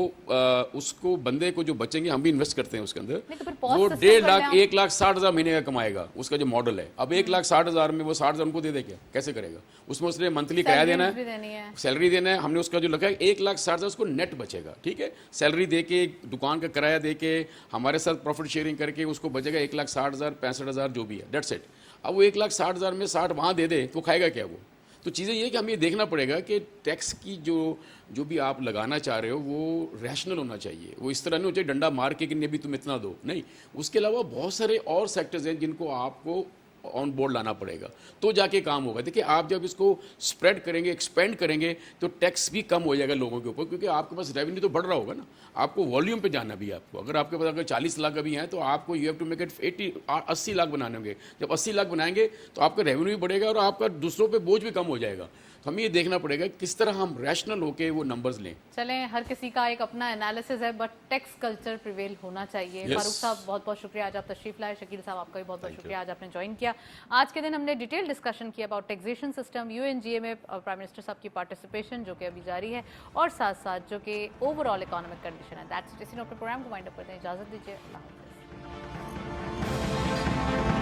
S3: उसको बंदे को जो बचेंगे, हम भी इन्वेस्ट करते हैं उसके अंदर,
S1: तो फिर
S3: वो 1.5 लाख 1,60,000 महीने का कमाएगा, उसका जो मॉडल है। अब 1,60,000 में वो 60,000 उनको दे दे, कैसे करेगा? उसमें उसने मंथली किराया देना है, सैलरी देना है, हमने उसका जो लगा है 1,60,000 उसको नेट बचेगा, ठीक है, सैलरी दे के, दुकान का किराया दे के, हमारे साथ प्रॉफिट शेयरिंग करके उसको बचेगा 1,60,000 65,000 जो भी है, डेट्स इट। अब वो 1,60,000 में 60 वहाँ दे दे तो खाएगा क्या वो? तो चीज़ें ये कि हमें ये देखना पड़ेगा कि टैक्स की जो भी आप लगाना चाह रहे हो वो रैशनल होना चाहिए, वो इस तरह नहीं हो चाहिए डंडा मार के कि नहीं भी तुम इतना दो, नहीं। उसके अलावा बहुत सारे और सेक्टर्स हैं जिनको आपको ऑन बोर्ड लाना पड़ेगा, तो जाके काम होगा। देखिए, आप जब इसको स्प्रेड करेंगे, एक्सपेंड करेंगे, तो टैक्स भी कम हो जाएगा लोगों के ऊपर, क्योंकि आपके पास रेवेन्यू तो बढ़ रहा होगा ना, आपको वॉल्यूम पे जाना भी है। आपको अगर आपके पास अगर 40 लाख अभी हैं तो आपको you have to make it 80 lakh बनाने होंगे। जब 80 लाख बनाएंगे तो आपका रेवेन्यू भी बढ़ेगा और आपका दूसरों पे बोझ भी कम हो जाएगा। तो हमें ये देखना पड़ेगा किस तरह हम रैशनल होके वो नंबर्स लें।
S1: चलें, हर किसी का एक अपना एनालिसिस है, बट टैक्स कल्चर प्रिवेल होना चाहिए।
S3: Yes.
S1: फारूक साहब, बहुत बहुत शुक्रिया, आज आप तशरीफ लाए। शकील साहब, आपका भी बहुत बहुत शुक्रिया, आज आपने ज्वाइन किया। आज के दिन हमने डिटेल डिस्कशन किया अबाउट टैक्सेशन सिस्टम, यूएनजीए में प्राइम मिनिस्टर साहब की पार्टिसिपेशन जो कि अभी जारी है, और साथ साथ जो कि ओवरऑल इकोनॉमिक कंडीशन है। That's it. इसी नोट पर प्रोग्राम को वाइंड अप करते हैं, इजाजत दीजिए, अल्लाह हाफिज़।